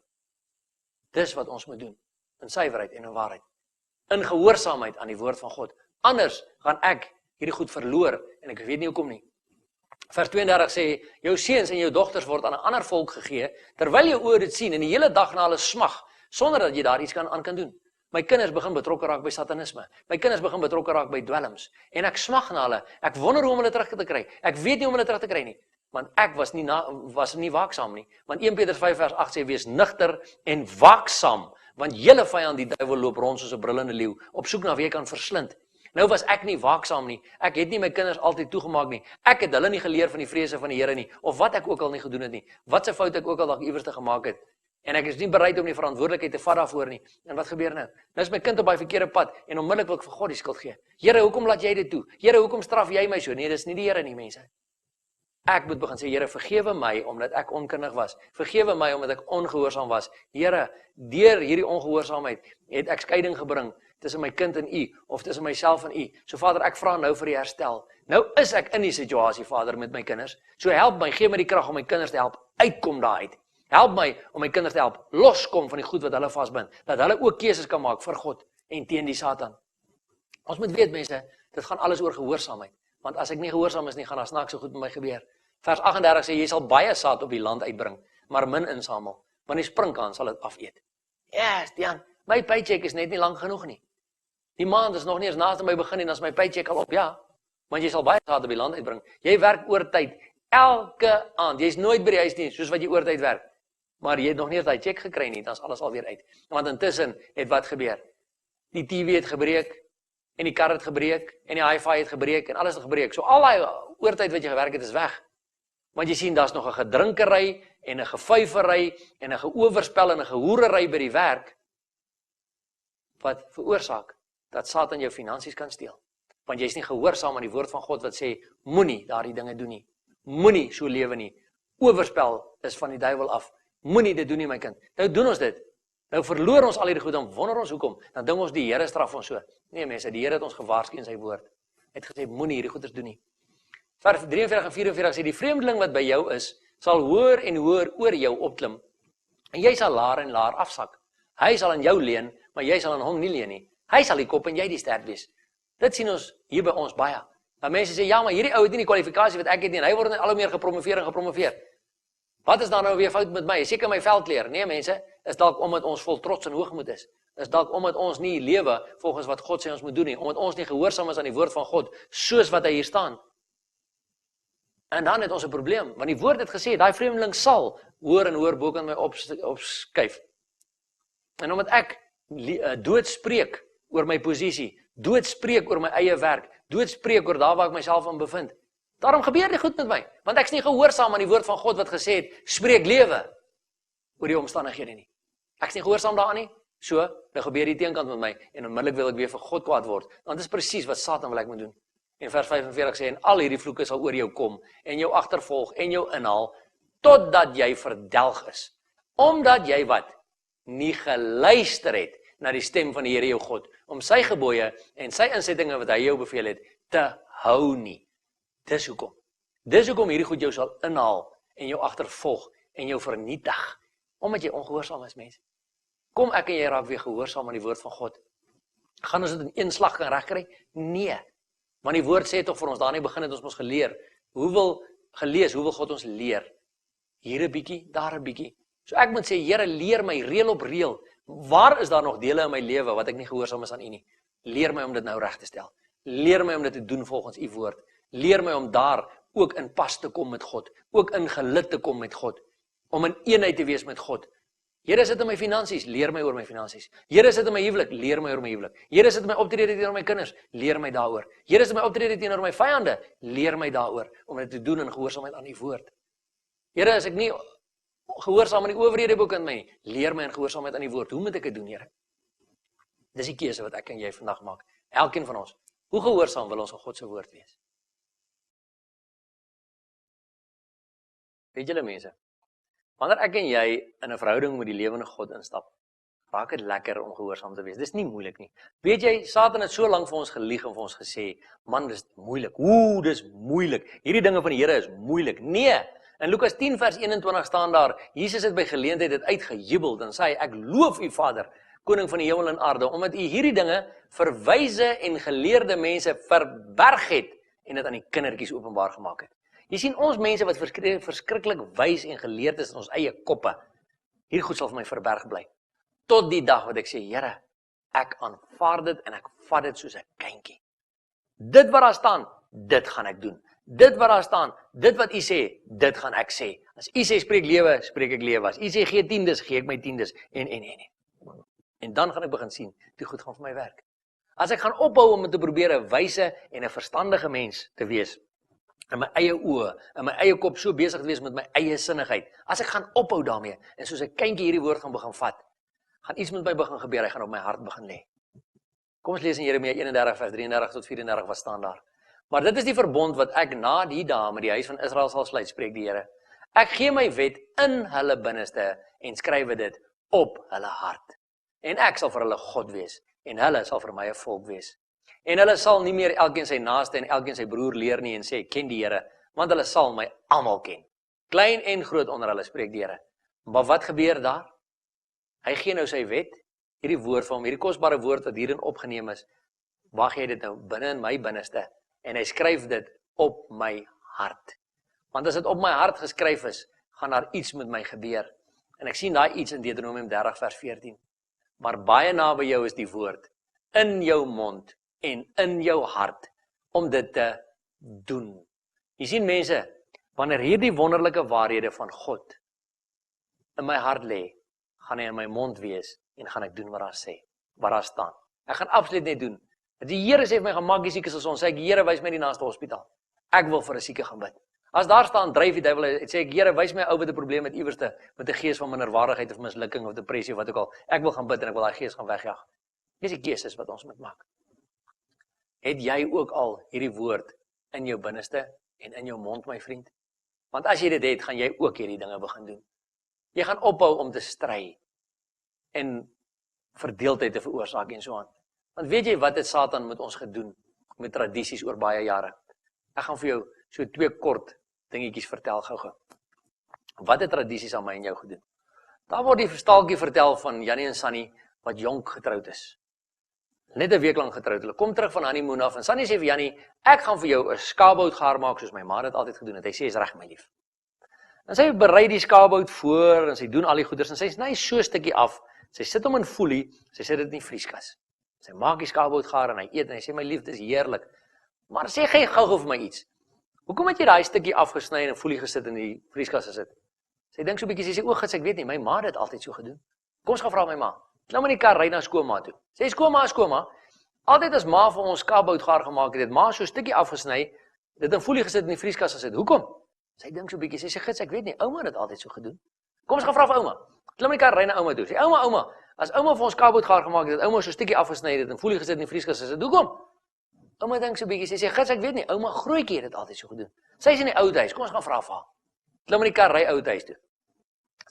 Dis wat ons moet doen. In suiwerheid en in waarheid. In gehoorsaamheid aan die woord van God. Anders gaan ek hierdie goed verloor en ek weet nie hoekom nie. Vers 32 sê, jou seuns en jou dogters word aan 'n ander volk gegee, terwyl jou oë dit sien en die hele dag na hulle smag, sonder dat jy daar iets aan kan doen. My kinders begin betrokke raak by satanisme. My kinders begin betrokke raak by dwelms. En ek smag na hulle. Ek wonder hoe om hulle terug te kry. Ek weet nie hoe om hulle terug te kry nie. Want ek was nie waaksaam nie. Want 1 Petrus 5 vers 8 sê, wees nugter en waaksaam. Want julle vyand die duiwel loop rond soos 'n brullende leeu, op soek na wie hy kan verslind. Nou was ek nie waaksaam nie. Ek het nie my kinders altyd toegemaak nie. Ek het hulle nie geleer van die vrese van die Here nie, of wat ek ook al nie gedoen het nie. Wat se fout ek ook al dalk iewers te gemaak het. En ek is nie bereid om die verantwoordelikheid te vat daarvoor nie. En wat gebeur nou? Nou is my kind op daai verkeerde pad en onmiddellik wil ek vir God die skuld gee. Here, hoekom laat jy dit toe? Here, hoekom straf jy my so? Nee, dis nie die Here nie, mense. Ek moet begin sê, Here, vergewe my omdat ek onkundig was. Vergewe my omdat ek ongehoorsaam was. Here, deur hierdie ongehoorsaamheid het ek skeiding gebring tussen my kind en U, of tussen myself en U. So Vader, ek vra nou vir die herstel. Nou is ek in die situasie, Vader, met my kinders. So help my, gee my die krag om my kinders te help uitkom daaruit. Help my om my kinders te help loskom van die goed wat hulle vasbind. Dat hulle ook keuses kan maak vir God en teen die Satan. Ons moet weet, mense, dit gaan alles oor gehoorsaamheid. Want as ek nie gehoorsaam is nie, gaan daar snaakse goed met my gebeur. Vers 38 sê, jy sal baie saad op die land uitbring, maar min insamel. Want die sprinkaan sal dit afeet. Yes, Jan, my paycheck is net nie lang genoeg nie. Die maand is nog nie eens naaste my begin en as my paycheck al op, ja. Want jy sal baie saad op die land uitbring. Jy werk oortyd elke aand. Jy's nooit by die huis nie, soos wat jy oortyd werk. Maar jy het nog nie eens daai check gekry nie, dan is alles alweer uit. Want intussen het wat gebeur? Die TV het gebreek, en die kar het gebreek, en die hi-fi het gebreek, en alles het gebreek. So al daai oortyd wat jy gewerk het, is weg. Want jy sien, daar's nog 'n gedrinkery en 'n gevyfery en 'n geoorspel en 'n gehoerery by die werk wat veroorsaak dat Satan jou finansies kan steel. Want jy's nie gehoorsaam aan die woord van God wat sê, moenie daardie dinge doen nie. Moenie so lewe nie. Oorspel is van die duiwel af. Moenie dit doen nie, my kind. Nou doen ons dit. Nou verloor ons al hierdie goed, dan wonder ons hoekom. Dan dink ons die Here straf ons so. Nee mense, die Here het ons gewaarsku in sy woord. Hy het gesê, moenie hierdie goeders doen nie. Vers 43 en 44 sê, die vreemdeling wat by jou is, sal hoër en hoër oor jou opklim. En jy sal laer en laer afsak. Hy sal aan jou leen, maar jy sal aan hom nie leen nie. Hy sal die kop en jy die stert wees. Dit sien ons hier by ons baie. Dan mense sê, ja, maar hierdie ou het nie die kwalifikasie wat ek het nie, en hy word net al hoe meer gepromoveer en gepromoveer. Wat is dan nou weer fout met my? Is seker my veldleer? Nee mense, is dalk omdat ons vol trots en hoogmoed is dalk omdat ons nie lewe volgens wat God sê ons moet doen nie, omdat ons nie gehoorsaam is aan die woord van God, soos wat hy hier staan. En dan het ons 'n probleem, want die woord het gesê, daai vreemdeling sal hoor en hoor bo kan my opskuif. En omdat ek dood spreek oor my posisie, dood spreek oor my eie werk, dood spreek oor daar waar ek myself in bevind, daarom gebeur dit goed met my, want ek is nie gehoorsaam aan die woord van God wat gesê het, spreek lewe oor die omstandighede nie. Ek is nie gehoorsaam daaraan nie, so, dan gebeur die teenkant met my, en onmiddellik wil ek weer vir God kwaad word, want dit is presies wat Satan wil ek moet doen. En vers 45 sê, en al hierdie vloeke sal oor jou kom, en jou agtervolg, en jou inhaal, totdat jy verdelg is. Omdat jy wat? Nie geluister het na die stem van die Here jou God, om sy gebooie en sy insettinge wat hy jou beveel het, te hou nie. Dis hoekom. Dis hoekom hierdie goed jou sal inhaal, en jou agtervolg, en jou vernietig, omdat jy ongehoorsaam is, mense. Kom ek en jy raak weer gehoorsaam aan die woord van God. Gaan ons dit in een slag kan regkry? Nee. Want die woord sê toch vir ons, daarin begin het ons geleer. Hoeveel God ons leer? Hier 'n bietjie, daar 'n bietjie. So ek moet sê, Here, leer my reël op reël. Waar is daar nog dele in my lewe wat ek nie gehoorsaam is aan U nie? Leer my om dit nou reg te stel. Leer my om dit te doen volgens U woord. Leer my om daar ook in pas te kom met God. Ook in gelid te kom met God. Om in eenheid te wees met God. Here, sit in my finansies, leer my oor my finansies. Here, sit in my huwelik, leer my oor my huwelik. Here, sit in my optrede teenoor my kinders, leer my daaroor. Here, sit in my optrede teenoor my vyande, leer my daaroor, om dit te doen in gehoorsaamheid aan U woord. Here, as ek nie gehoorsaam aan die owerhede boek in my, leer my in gehoorsaamheid aan die woord. Hoe moet ek dit doen, Here? Dis die keuse wat ek en jy vandag maak. Elkeen van ons. Hoe gehoorsaam wil ons aan God se woord wees? Weet julle mense, wanneer ek en jy in 'n verhouding met die lewende God instap, raak dit lekker om gehoorsaam te wees. Dis nie moeilik nie. Weet jy, Satan het so lank vir ons gelieg en vir ons gesê, man, dis moeilik. Dis moeilik. Hierdie dinge van die Here is moeilik. Nee. In Lukas 10 vers 21 staan daar, Jesus het by geleentheid dit uitgejubel, dan sê hy, ek loof U Vader, koning van die hemel en aarde, omdat U hierdie dinge vir wyse en geleerde mense verberg het en dit aan die kindertjies openbaar gemaak het. Jy sien, ons mense wat verskriklik wys en geleerd is in ons eie koppe, hier goed sal vir my verberg bly. Tot die dag wat ek sê, Here, ek aanvaar dit en ek vat dit soos 'n kindjie. Dit wat daar staan, dit gaan ek doen. Dit wat daar staan, dit wat U sê, dit gaan ek sê. As U sê spreek lewe, spreek ek lewe. As U sê gee tiendes, gee ek my tiendes. En dan gaan ek begin sien, die goed gaan vir my werk. As ek gaan ophou om te probeer 'n wyse en 'n verstandige mens te wees, in my eie oë, in my eie kop so besig te wees met my eie sinnigheid, as ek gaan ophou daarmee, en soos 'n kindjie hierdie woord gaan begin vat, gaan iets met my begin gebeur, hy gaan op my hart begin lê. Kom ons lees in Jeremia 31 vers 33 tot 34, wat staan daar? Maar dit is die verbond wat ek na die dae met die huis van Israel sal sluit, spreek die Here. Ek gee my wet in hulle binneste en skrywe dit op hulle hart. En ek sal vir hulle God wees en hulle sal vir my 'n volk wees. En hulle sal nie meer elkeen sy naaste en elkeen sy broer leer nie en sê, ken die Here, want hulle sal my almal ken. Klein en groot onder hulle, spreek die Here. Maar wat gebeur daar? Hy gee nou sy wet, hierdie woord van hom, hierdie kosbare woord wat hierin opgeneem is, waar gee hy dit nou binne in my binneste? En hy skryf dit op my hart. Want as dit op my hart geskryf is, gaan daar iets met my gebeur. En ek sien daai iets in Deuteronomium 30 vers 14. Maar baie naby jou is die woord, in jou mond en in jou hart, om dit te doen. Jy sien mense, wanneer hierdie wonderlike waarhede van God in my hart lê, gaan hy in my mond wees, en gaan ek doen wat daar sê, wat daar staan. Ek gaan absoluut net doen. Die Here sê vir my, gaan maak die siekes as ons, sê ek, Here, wys my die naaste hospitaal. Ek wil vir 'n sieke gaan bid. As daar staan, dryf die duiwel, het sê ek, Here, wys my ou wat 'n probleem met iewerste, met 'n gees van minderwaardigheid of mislukking of depressie of wat ook al. Ek wil gaan bid en ek wil daai gees gaan wegjaag. Dis die keuses wat ons moet maak. Het jy ook al hierdie woord in jou binneste en in jou mond, my vriend? Want as jy dit het, gaan jy ook hierdie dinge begin doen. Jy gaan ophou om te stry en verdeeldheid te veroorsaak en so aan. Want weet jy wat het Satan met ons gedoen met tradisies oor baie jare? Ek gaan vir jou so 2 kort dingetjies vertel gou-gou. Wat het tradisies aan my en jou gedoen? Daar word die verstaaltjie vertel van Jannie en Sunny wat jonk getroud is. Net 'n week lank getroud. Hulle kom terug van honeymoon af en Sunny sê vir Jannie, ek gaan vir jou 'n skaapbout gaar maak soos my ma dit altyd gedoen het. Hy sê, is reg my lief. En sy berei die skaapbout voor en sy doen al die goeders en sy sny so 'n stukkie af. Sy sit hom in folie, sy sit dit in die vrieskas. Sy maak die skaapbout gaar en hy eet en hy sê, my lief, dis heerlik. Maar sê gee gou-gou vir my iets. Hoekom het jy daai stukkie afgesny en in folie gesit in die vrieskas gesit? Sy dink so 'n bietjie, sy sê, o, gits, ek weet nie, my ma het dit altyd so gedoen. Kom ons gaan vra my ma. Klim in die kar, ry na skoonma toe. Sê skoonma, altyd as ma vir ons skaapbout gaar gemaak het, ma so 'n stukkie afgesny, dit in folie gesit in die vrieskas gesit. Hoekom? Sy dink so 'n bietjie, sy sê, gits, ek weet nie, ouma het dit altyd so gedoen. Kom ons gaan vra vir ouma. Klim in die kar, ry na ouma toe. Sê ouma, as ouma vir ons skaapbout gaar gemaak het, ouma so 'n stukkie afgesny, dit in folie gesit in die vrieskas gesit. Hoekom? Ouma dink so 'n bietjie, sy sê, gits, ek weet nie, ouma grootjie het dit altyd so gedoen. Sy is in die ou huis, kom ons gaan vra vir haar. Klim in die kar, ry ou huis toe.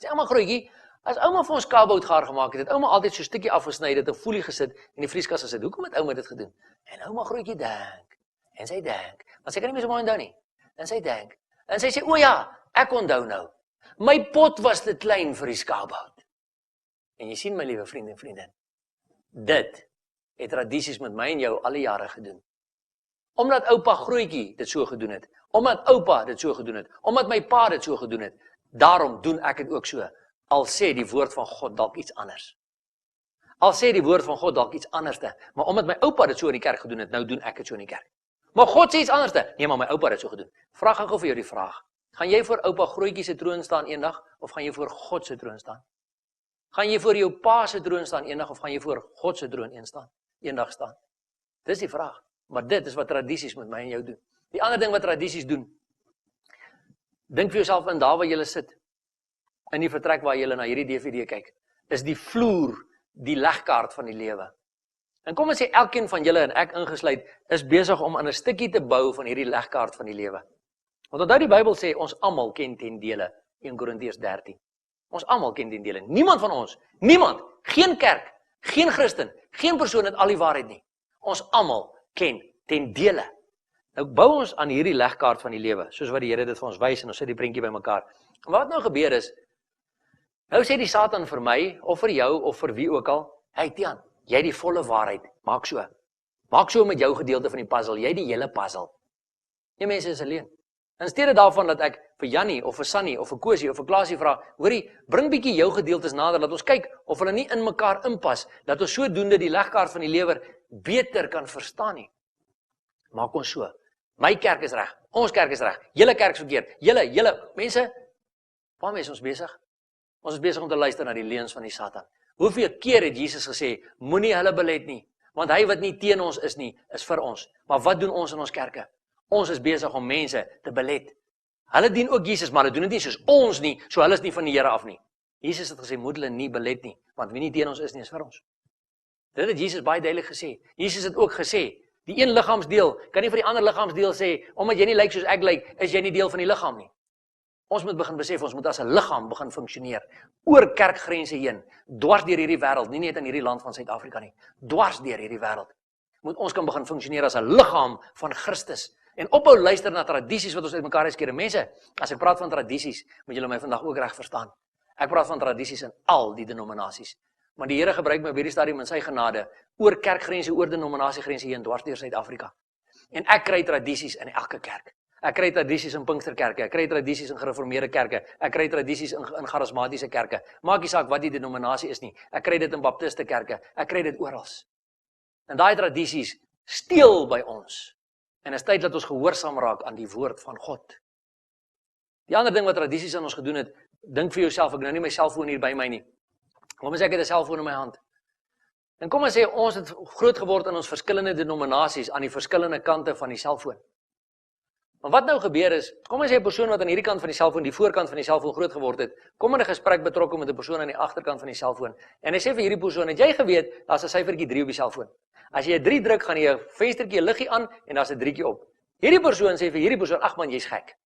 Sê ouma grootjie, as ouma vir ons skaapbout gaar gemaak het, ouma altyd so 'n stukkie afgesny, dit in folie gesit in die vrieskas gesit. Hoekom het ouma dit gedoen? En ouma grootjie dink. En sy dink, want sy kan nie meer so mooi onthou nie. En sy dink. En sy sê, o ja, ek onthou nou. My pot was te klein vir die skaapbout. En jy sien my liewe vriende en vriendin, dit het tradisies met my en jou al die jare gedoen. Omdat oupa grootjie dit so gedoen het, omdat oupa dit so gedoen het, omdat my pa dit so gedoen het, daarom doen ek dit ook so. Al sê die woord van God dalk iets anders. Al sê die woord van God dalk iets anderste, maar omdat my oupa dit so in die kerk gedoen het, nou doen ek dit so in die kerk. Maar God sê iets anderste. Nee, maar my oupa het dit so gedoen. Vraag gou vir jou die vraag. Gaan jy voor oupa grootjie se troon staan eendag of gaan jy voor God se troon staan? Gaan jy voor jou pa se troon staan eendag of gaan jy voor God se troon eendag staan? Dis die vraag. Maar dit is wat tradisies met my en jou doen. Die ander ding wat tradisies doen. Dink vir jouself in daar waar jy sit. In die vertrek waar jy na hierdie DVD kyk, is die vloer die legkaart van die lewe. En kom ons sê elkeen van julle en ek ingesluit is besig om aan 'n stukkie te bou van hierdie legkaart van die lewe. Want onthou die Bybel sê ons almal ken ten dele, 1 Korintiërs 13. Ons almal ken ten dele. Niemand van ons, niemand, geen kerk, geen Christen, geen persoon het al die waarheid nie. Ons almal ken ten dele. Nou bou ons aan hierdie legkaart van die lewe, soos wat die Here dit vir ons wys en ons sit die prentjie bymekaar. En wat nou gebeur is, nou sê die Satan vir my, of vir jou, of vir wie ook al, hey Tiaan, jy die volle waarheid, maak so. Maak so met jou gedeelte van die puzzle, jy die hele puzzle. Die mense is alleen. In steede daarvan dat ek vir Jannie, of vir Sunny, of vir Kosie, of vir Klaasie vra, hoorie, bring bietjie jou gedeeltes nader, dat ons kyk of hulle nie in mekaar inpas, dat ons sodoende die legkaart van die lewe beter kan verstaan nie. Maak ons so. My kerk is reg, ons kerk is reg, julle kerk is verkeerd, julle, mense, waarmee is ons besig? Ons is besig om te luister na die leuns van die Satan. Hoeveel keer het Jesus gesê, moenie hulle belet nie, want hy wat nie teen ons is nie, is vir ons. Maar wat doen ons in ons kerke? Ons is besig om mense te belet. Hulle dien ook Jesus, maar hulle doen dit nie soos ons nie, so hulle is nie van die Here af nie. Jesus het gesê, moet hulle nie belet nie, want wie nie teen ons is nie, is vir ons. Dit het Jesus baie duidelik gesê. Jesus het ook gesê, die een liggaamsdeel kan nie vir die ander liggaamsdeel sê, omdat jy nie lyk soos ek lyk, is jy nie deel van die liggaam nie. Ons moet begin besef, ons moet as 'n liggaam begin funksioneer, oor kerkgrense heen, dwars deur hierdie wêreld, nie net in hierdie land van Suid-Afrika nie, dwars deur hierdie wêreld. Moet ons kan begin funksioneer as 'n liggaam van Christus, en ophou luister na tradisies wat ons uitmekaar skeer. Mense, as ek praat van tradisies, moet julle my vandag ook reg verstaan. Ek praat van tradisies in al die denominasies. Maar die Here gebruik my op hierdie stadium in sy genade, oor kerkgrense, oor denominasiegrense heen, dwars deur Suid-Afrika. En ek kry tradisies in elke kerk. Ek kry tradisies in Pinksterkerke, ek kry tradisies in gereformeerde kerke, ek kry tradisies in charismatiese kerke. Maak nie saak wat die denominasie is nie. Ek kry dit in baptiste kerke, ek kry dit oral. En daai tradisies steel by ons. En is tyd dat ons gehoorsaam raak aan die woord van God. Die ander ding wat tradisies aan ons gedoen het, dink vir jouself, ek nou nie my selfoon hier by my nie. Kom ons sê ek het 'n selfoon in my hand. En kom ons sê ons het groot geword in ons verskillende denominasies aan die verskillende kante van die selfoon. Maar wat nou gebeur is, kom as jy 'n persoon wat aan hierdie kant van die selfoon, die voorkant van die selfoon groot geword het, kom in 'n gesprek betrokke met 'n persoon aan die agterkant van die selfoon. En hy sê vir hierdie persoon, het jy geweet, daar's 'n syfertjie 3 op die selfoon. As jy 3 druk, gaan jy 'n venstertjie, 'n liggie aan en daar's 'n 3tjie op. Hierdie persoon sê vir hierdie persoon, ag man, jy's gek.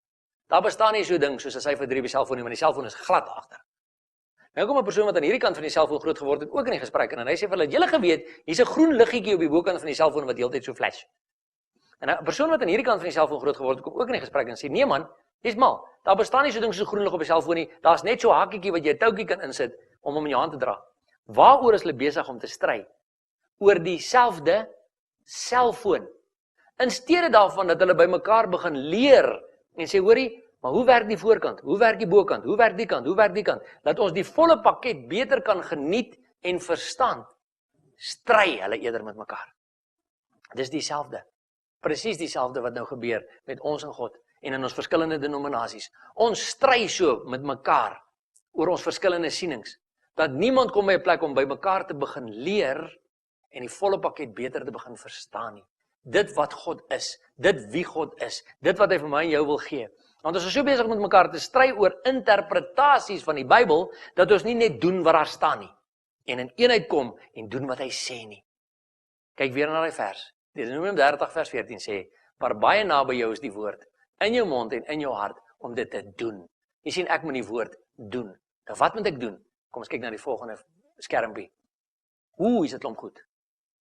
Daar bestaan nie so 'n ding soos 'n syfer 3 op die selfoon nie, want die selfoon is glad agter. Nou kom 'n persoon wat aan hierdie kant van die selfoon groot geword het, ook in die gesprek en hy sê vir hulle, het julle geweet, hier's 'n groen liggetjie op die bokant van die selfoon wat heeltyd so flash. En 'n persoon wat aan hierdie kant van die selfoon groot geword het, kom ook in die gesprek en sê, nee man, jy's mal. Daar bestaan nie so 'n ding soos 'n groen lig op die selfoon nie. Daar's net so 'n hakkietjie wat jy 'n toutjie kan insit om hom in jou hand te dra. Waaroor is hulle besig om te stry? Oor dieselfde selfoon. In steede daarvan dat hulle by mekaar begin leer en sê, hoorie, maar hoe werk die voorkant? Hoe werk die bokant? Hoe werk die kant? Hoe werk die kant? Dat ons die volle pakket beter kan geniet en verstaan, stry hulle eerder met mekaar. Dis dieselfde. Presies dieselfde wat nou gebeur met ons en God en in ons verskillende denominasies. Ons stry so met mekaar oor ons verskillende sienings, dat niemand kom by 'n plek om by mekaar te begin leer en die volle pakket beter te begin verstaan nie. Dit wat God is, dit wie God is, dit wat hy vir my en jou wil gee. Want ons is so besig met mekaar te stry oor interpretasies van die Bybel, dat ons nie net doen wat daar staan nie, en in eenheid kom en doen wat hy sê nie. Kyk weer na die vers. Deuteronomium 30 vers 14 sê, maar baie naby jou is die woord, in jou mond en in jou hart, om dit te doen. Jy sien, ek moet die woord doen. Nou wat moet ek doen? Kom ons kyk na die volgende skermpie. Is dit klomp goed.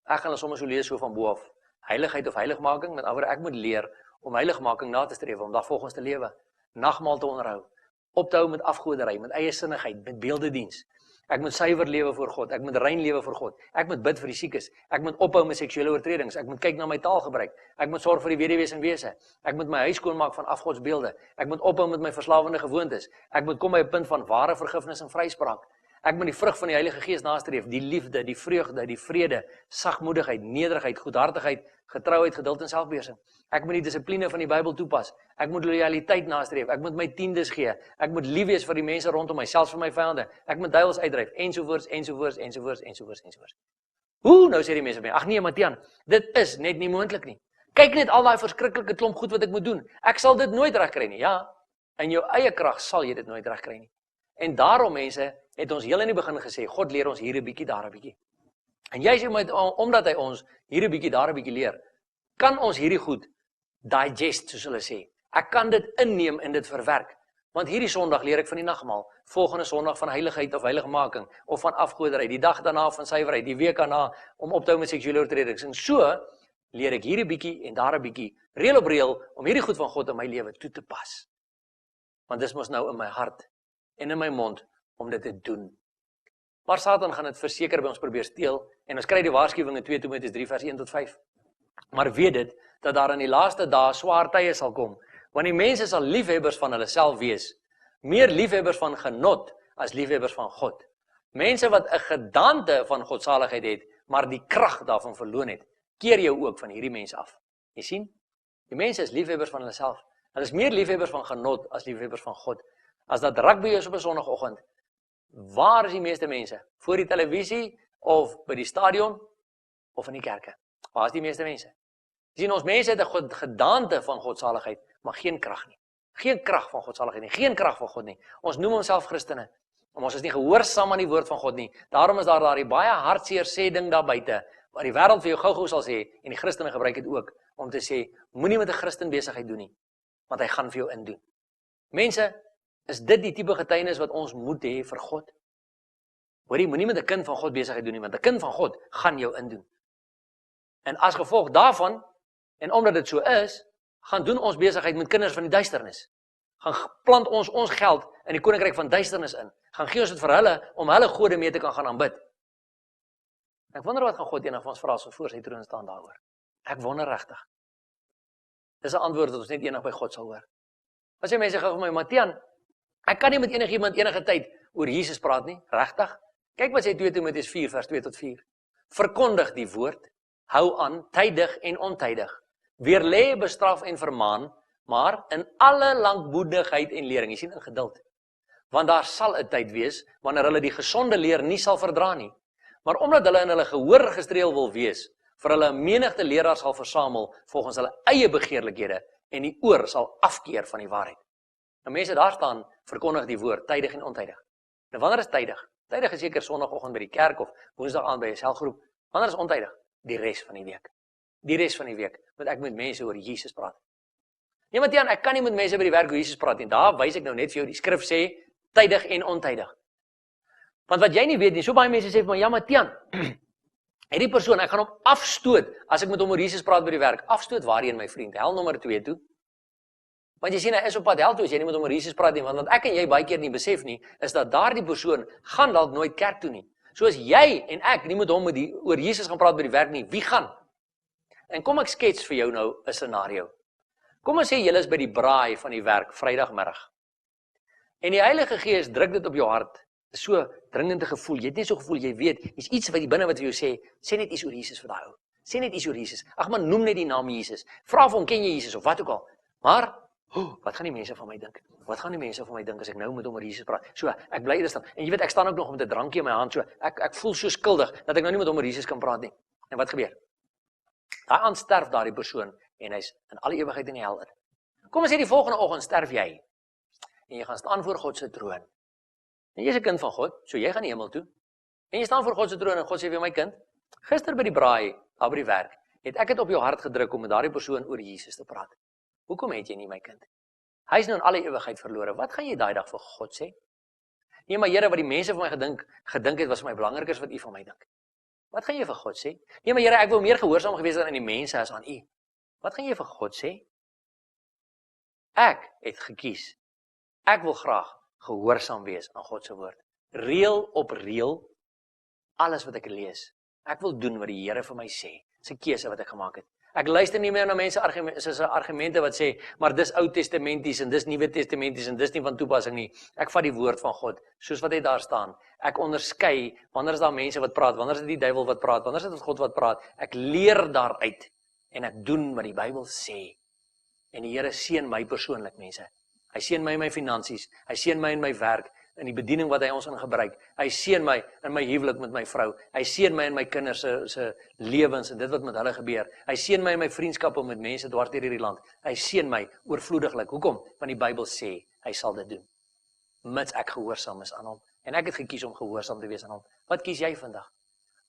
Ek gaan sommer so lees so van bo af. Heiligheid of heiligmaking, met ander ek moet leer om heiligmaking na te streef, om daarvolgens te lewe, nagmaal te onderhou, op te hou met afgoderry, met eie sinnigheid, met beeldediens. Ek moet suiwer lewe voor God, ek moet rein lewe voor God, ek moet bid vir die siekes, ek moet ophou met seksuele oortredings, ek moet kyk na my taalgebruik, ek moet sorg vir die weduwees en wese, ek moet my huis skoonmaak van afgodsbeelde, ek moet ophou met my verslawende gewoontes, ek moet kom by 'n punt van ware vergifnis en vryspraak. Ek moet die vrug van die Heilige Gees nastreef, die liefde, die vreugde, die vrede, sagmoedigheid, nederigheid, goedhartigheid, getrouheid, geduld en selfbeheersing. Ek moet die dissipline van die Bybel toepas. Ek moet lojaliteit nastreef. Ek moet my tiendes gee. Ek moet lief wees vir die mense rondom my, selfs vir my vyande. Ek moet duiwels uitdryf, ensovoorts, ensovoorts, ensovoorts, ensovoorts, ensovoorts. Nou sê die mense vir my, ag nee, Matiaan, dit is net nie moontlik nie. Kyk net al daai verskriklike klomp goed wat ek moet doen. Ek sal dit nooit regkry nie. Ja, in jou eie krag sal jy dit nooit regkry nie. En daarom mense, het ons heel in die begin gesê, God leer ons hier 'n bietjie, daar 'n bietjie. En jy sê omdat hy ons hier 'n bietjie, daar 'n bietjie leer, kan ons hierdie goed digest, soos hulle sê. Ek kan dit inneem en dit verwerk. Want hierdie Sondag leer ek van die nagmaal, volgende Sondag van heiligheid of heiligmaking, of van afgoderry, die dag daarna van suiwerheid, die week daarna om op te hou met seksuele oortredings. En so leer ek hier 'n bietjie en daar 'n bietjie, reël op reël, om hierdie goed van God in my lewe toe te pas. Want dis mos nou in my hart en in my mond om dit te doen. Maar Satan gaan dit verseker by ons probeer steel, en ons kry die waarskuwing in 2 Timoteus 3 vers 1 tot 5. Maar weet dit, dat daar in die laaste dae swaar tye sal kom, want die mense sal liefhebbers van hulle self wees, meer liefhebbers van genot as liefhebbers van God. Mense wat 'n gedagte van godsaligheid het, maar die krag daarvan verloon het, keer jou ook van hierdie mense af. Jy sien? Die mense is liefhebbers van hulle self. Hulle is meer liefhebbers van genot as liefhebbers van God. As dat rugby is op 'n Sondagoggend, waar is die meeste mense? Voor die televisie of by die stadion of in die kerke? Waar is die meeste mense? Jy sien, ons mense het 'n gedagte van godsaligheid, maar geen krag nie. Geen krag van godsaligheid nie, geen krag van God nie. Ons noem onsself Christene, maar ons is nie gehoorsaam aan die woord van God nie. Daarom is daar daardie baie hartseer sê ding daar buite, wat die wêreld vir jou gou-gou sal sê, en die Christene gebruik dit ook, om te sê, moenie met 'n Christen besigheid doen nie, want hy gaan vir jou indoen. Mense, is dit die tipe getuienis wat ons moet hê vir God? Hoorie, moenie met 'n kind van God besigheid doen nie, want 'n kind van God gaan jou indoen. En as gevolg daarvan, en omdat dit so is, gaan doen ons besigheid met kinders van die duisternis. Gaan plant ons geld in die koninkryk van duisternis in. Gaan gee ons dit vir hulle, om hulle gode mee te kan gaan aanbid. Ek wonder wat gaan God eendag van ons vra as ons voor sy troon staan daaroor. Ek wonder regtig. Dis 'n antwoord wat ons net eendag by God sal hoor. As jy mense gou vir my, Matiaan, ek kan nie met enigiemand enige tyd oor Jesus praat nie, regtig? Kyk wat sê 2 Timoteus 4 vers 2 tot 4. Verkondig die woord, hou aan, tydig en ontydig. Weerlê, bestraf en vermaan, maar in alle lankmoedigheid en lering, jy sien, in geduld. Want daar sal 'n tyd wees wanneer hulle die gesonde leer nie sal verdra nie. Maar omdat hulle in hulle gehoor gestreel wil wees, vir hulle 'n menigte leraars sal versamel volgens hulle eie begeerlikhede en die oor sal afkeer van die waarheid. Nou mense daar staan, verkondig die woord, tydig en ontydig. Nou wanneer is tydig? Tydig is seker Sondagoggend by die kerk of Woensdag aand by 'n selgroep. Wanneer is ontydig? Die res van die week. Die res van die week, want ek moet mense oor Jesus praat. Nee, Matiaan, ek kan nie met mense by die werk oor Jesus praat nie. Daar wys ek nou net vir jou, die skrif sê, tydig en ontydig. Want wat jy nie weet nie, so baie mense sê vir my, ja Matiaan, hierdie persoon, ek gaan hom afstoot, as ek met hom oor Jesus praat by die werk. Afstoot waarheen my vriend? Hel nommer 2 toe. Want jy sien, hy is op pad hel toe, as jy nie met hom oor Jesus praat nie, want wat ek en jy baie keer nie besef nie, is dat daardie persoon gaan dalk nooit kerk toe nie. So as jy en ek nie met hom oor Jesus gaan praat by die werk nie, wie gaan? En kom ek skets vir jou nou 'n scenario. Kom ons sê julle is by die braai van die werk, Vrydagmiddag. En die Heilige Gees druk dit op jou hart. Dis so dringende gevoel. Jy het net so gevoel, jy weet, hier's iets wat die binne wat vir jou sê net iets oor Jesus vir daai ou. Sê net iets oor Jesus. Ag man, noem net die naam Jesus. Vra of hom ken jy Jesus of wat ook al. Maar, wat gaan die mense van my dink? Wat gaan die mense van my dink as ek nou met hom oor Jesus praat? So, ek bly daar staan. En jy weet, ek staan ook nog met 'n drankie in my hand, so ek voel so skuldig dat ek nou nie met hom oor Jesus kan praat nie. En wat gebeur? Daai aand sterf daardie persoon en hy's in alle ewigheid in die hel in. Kom ons sê die volgende oggend sterf jy. En jy gaan staan voor God se troon. En jy is 'n kind van God, so jy gaan die hemel toe. En jy staan voor God se troon en God sê vir my kind, gister by die braai, daar by die werk, het ek dit op jou hart gedruk om met daardie persoon oor Jesus te praat. Hoekom het jy nie my kind? Hy is nou in alle ewigheid verlore. Wat gaan jy daai dag vir God sê? Nee, maar Here, wat die mense van my gedink het was vir my belangriker as wat U van my dink. Wat gaan jy vir God sê? Nee, maar Here, ek wou meer gehoorsaam gewees het aan die mense as aan U. Wat gaan jy vir God sê? Ek het gekies. Ek wil graag gehoorsaam wees aan God se woord. Reël op reël, alles wat ek lees. Ek wil doen wat die Here vir my sê. Dis 'n keuse wat ek gemaak het. Ek luister nie meer na mense argumente wat sê, maar dis Ou Testamenties en dis Nuwe Testamenties en dis nie van toepassing nie. Ek vat die woord van God, soos wat hy daar staan. Ek onderskei, wanneer is daar mense wat praat, wanneer is dit die duiwel wat praat, wanneer is dit God wat praat. Ek leer daaruit en ek doen wat die Bybel sê. En die Here seën my persoonlik, mense. Hy seën my in my finansies, hy seën my in my werk, in die bediening wat hy ons in gebruik. Hy seën my in my huwelik met my vrou. Hy seën my in my kinders se lewens en dit wat met hulle gebeur. Hy seën my in my vriendskappe met mense dwars deur hierdie land. Hy seën my oorvloediglik. Hoekom? Want die Bybel sê hy sal dit doen. Mits ek gehoorsaam is aan hom. En ek het gekies om gehoorsaam te wees aan hom. Wat kies jy vandag?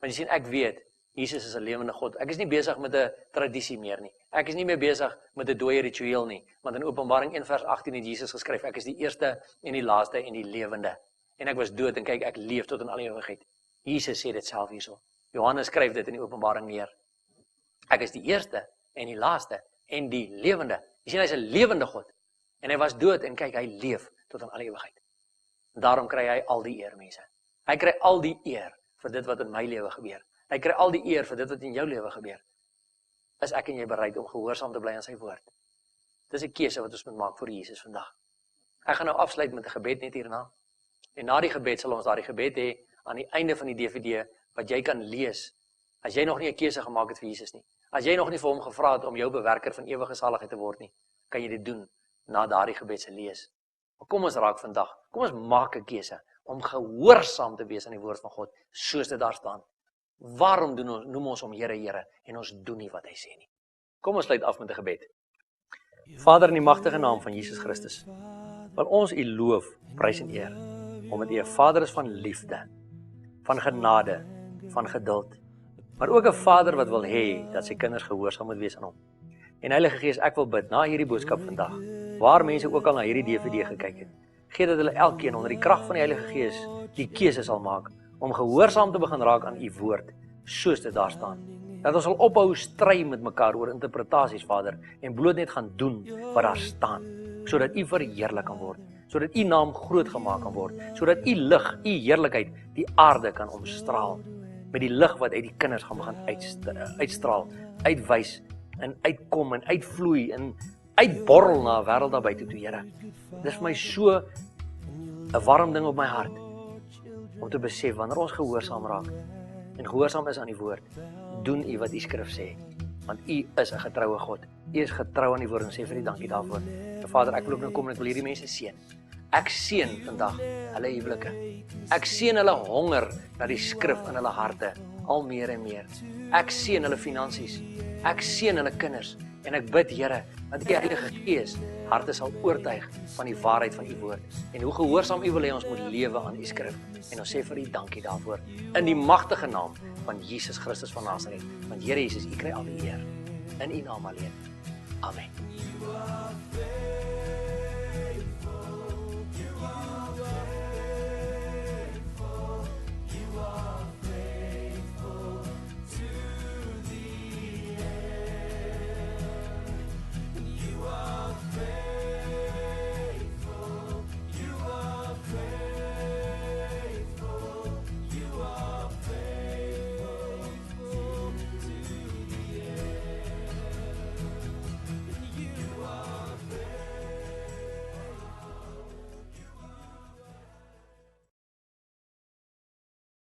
Want jy sien, ek weet Jesus is 'n lewende God. Ek is nie besig met 'n tradisie meer nie. Ek is nie meer besig met 'n dooie ritueel nie. Want in Openbaring 1 vers 18 het Jesus geskryf, ek is die eerste en die laaste en die lewende. En ek was dood en kyk, ek leef tot in alle ewigheid. Jesus sê dit self hierso. Johannes skryf dit in die Openbaring neer. Ek is die eerste en die laaste en die lewende. Jy sien, hy's 'n lewende God. En hy was dood en kyk, hy leef tot in alle ewigheid. Daarom kry hy al die eer, mense. Hy kry al die eer vir dit wat in my lewe gebeur. Hy kry al die eer vir dit wat in jou lewe gebeur. Is ek en jy bereid om gehoorsaam te bly aan sy woord? Dis 'n keuse wat ons moet maak vir Jesus vandag. Ek gaan nou afsluit met 'n gebed net hierna. En na die gebed sal ons daardie gebed hê aan die einde van die DVD wat jy kan lees. As jy nog nie 'n keuse gemaak het vir Jesus nie. As jy nog nie vir hom gevra het om jou bewerker van ewige saligheid te word nie, kan jy dit doen na daardie gebed se lees. Maar kom ons raak vandag. Kom ons maak 'n keuse om gehoorsaam te wees aan die woord van God, soos dit daar staan. Waarom noem ons hom Here, Here, en ons doen nie wat hy sê nie? Kom ons sluit af met 'n gebed. Vader, in die magtige naam van Jesus Christus, wil ons U loof, prys en eer, omdat U 'n Vader is van liefde, van genade, van geduld, maar ook 'n Vader wat wil hê dat sy kinders gehoorsaam moet wees aan hom. En Heilige Gees, ek wil bid na hierdie boodskap vandag, waar mense ook al na hierdie DVD gekyk het, gee dat hulle elkeen onder die krag van die Heilige Gees die keuse sal maak om gehoorsaam te begin raak aan U woord, soos dit daar staan. Dat ons sal ophou stry met mekaar oor interpretasies, Vader, en bloot net gaan doen wat daar staan, sodat U verheerlik kan word, sodat U naam groot gemaak kan word, sodat U lig, U heerlikheid die aarde kan omstraal, met die lig wat uit die kinders gaan begin uitstraal, uitwys, en uitkom, en uitvloei, en uitborrel na 'n wêreld daar buite toe, Here. Dis vir my so 'n warm ding op my hart, om te besef, wanneer ons gehoorsaam raak, en gehoorsaam is aan die woord, doen U wat U skrif sê, want U is 'n getroue God. U is getrou aan die woord en sê vir U dankie daarvoor. En Vader, ek wil ook nou kom en ek wil hierdie mense seën. Ek seën vandag hulle huwelike. Ek seën hulle honger na die skrif in hulle harte, al meer en meer. Ek seën hulle finansies. Ek seën hulle kinders. En ek bid, Here, dat die Heilige Gees harte sal oortuig van die waarheid van u woord en hoe gehoorsaam u wil hê ons moet lewe aan u skrif. En ons sê vir u dankie daarvoor in die magtige naam van Jesus Christus van Nasaret. Want Here Jesus, u kry al die eer in u naam alleen. Amen.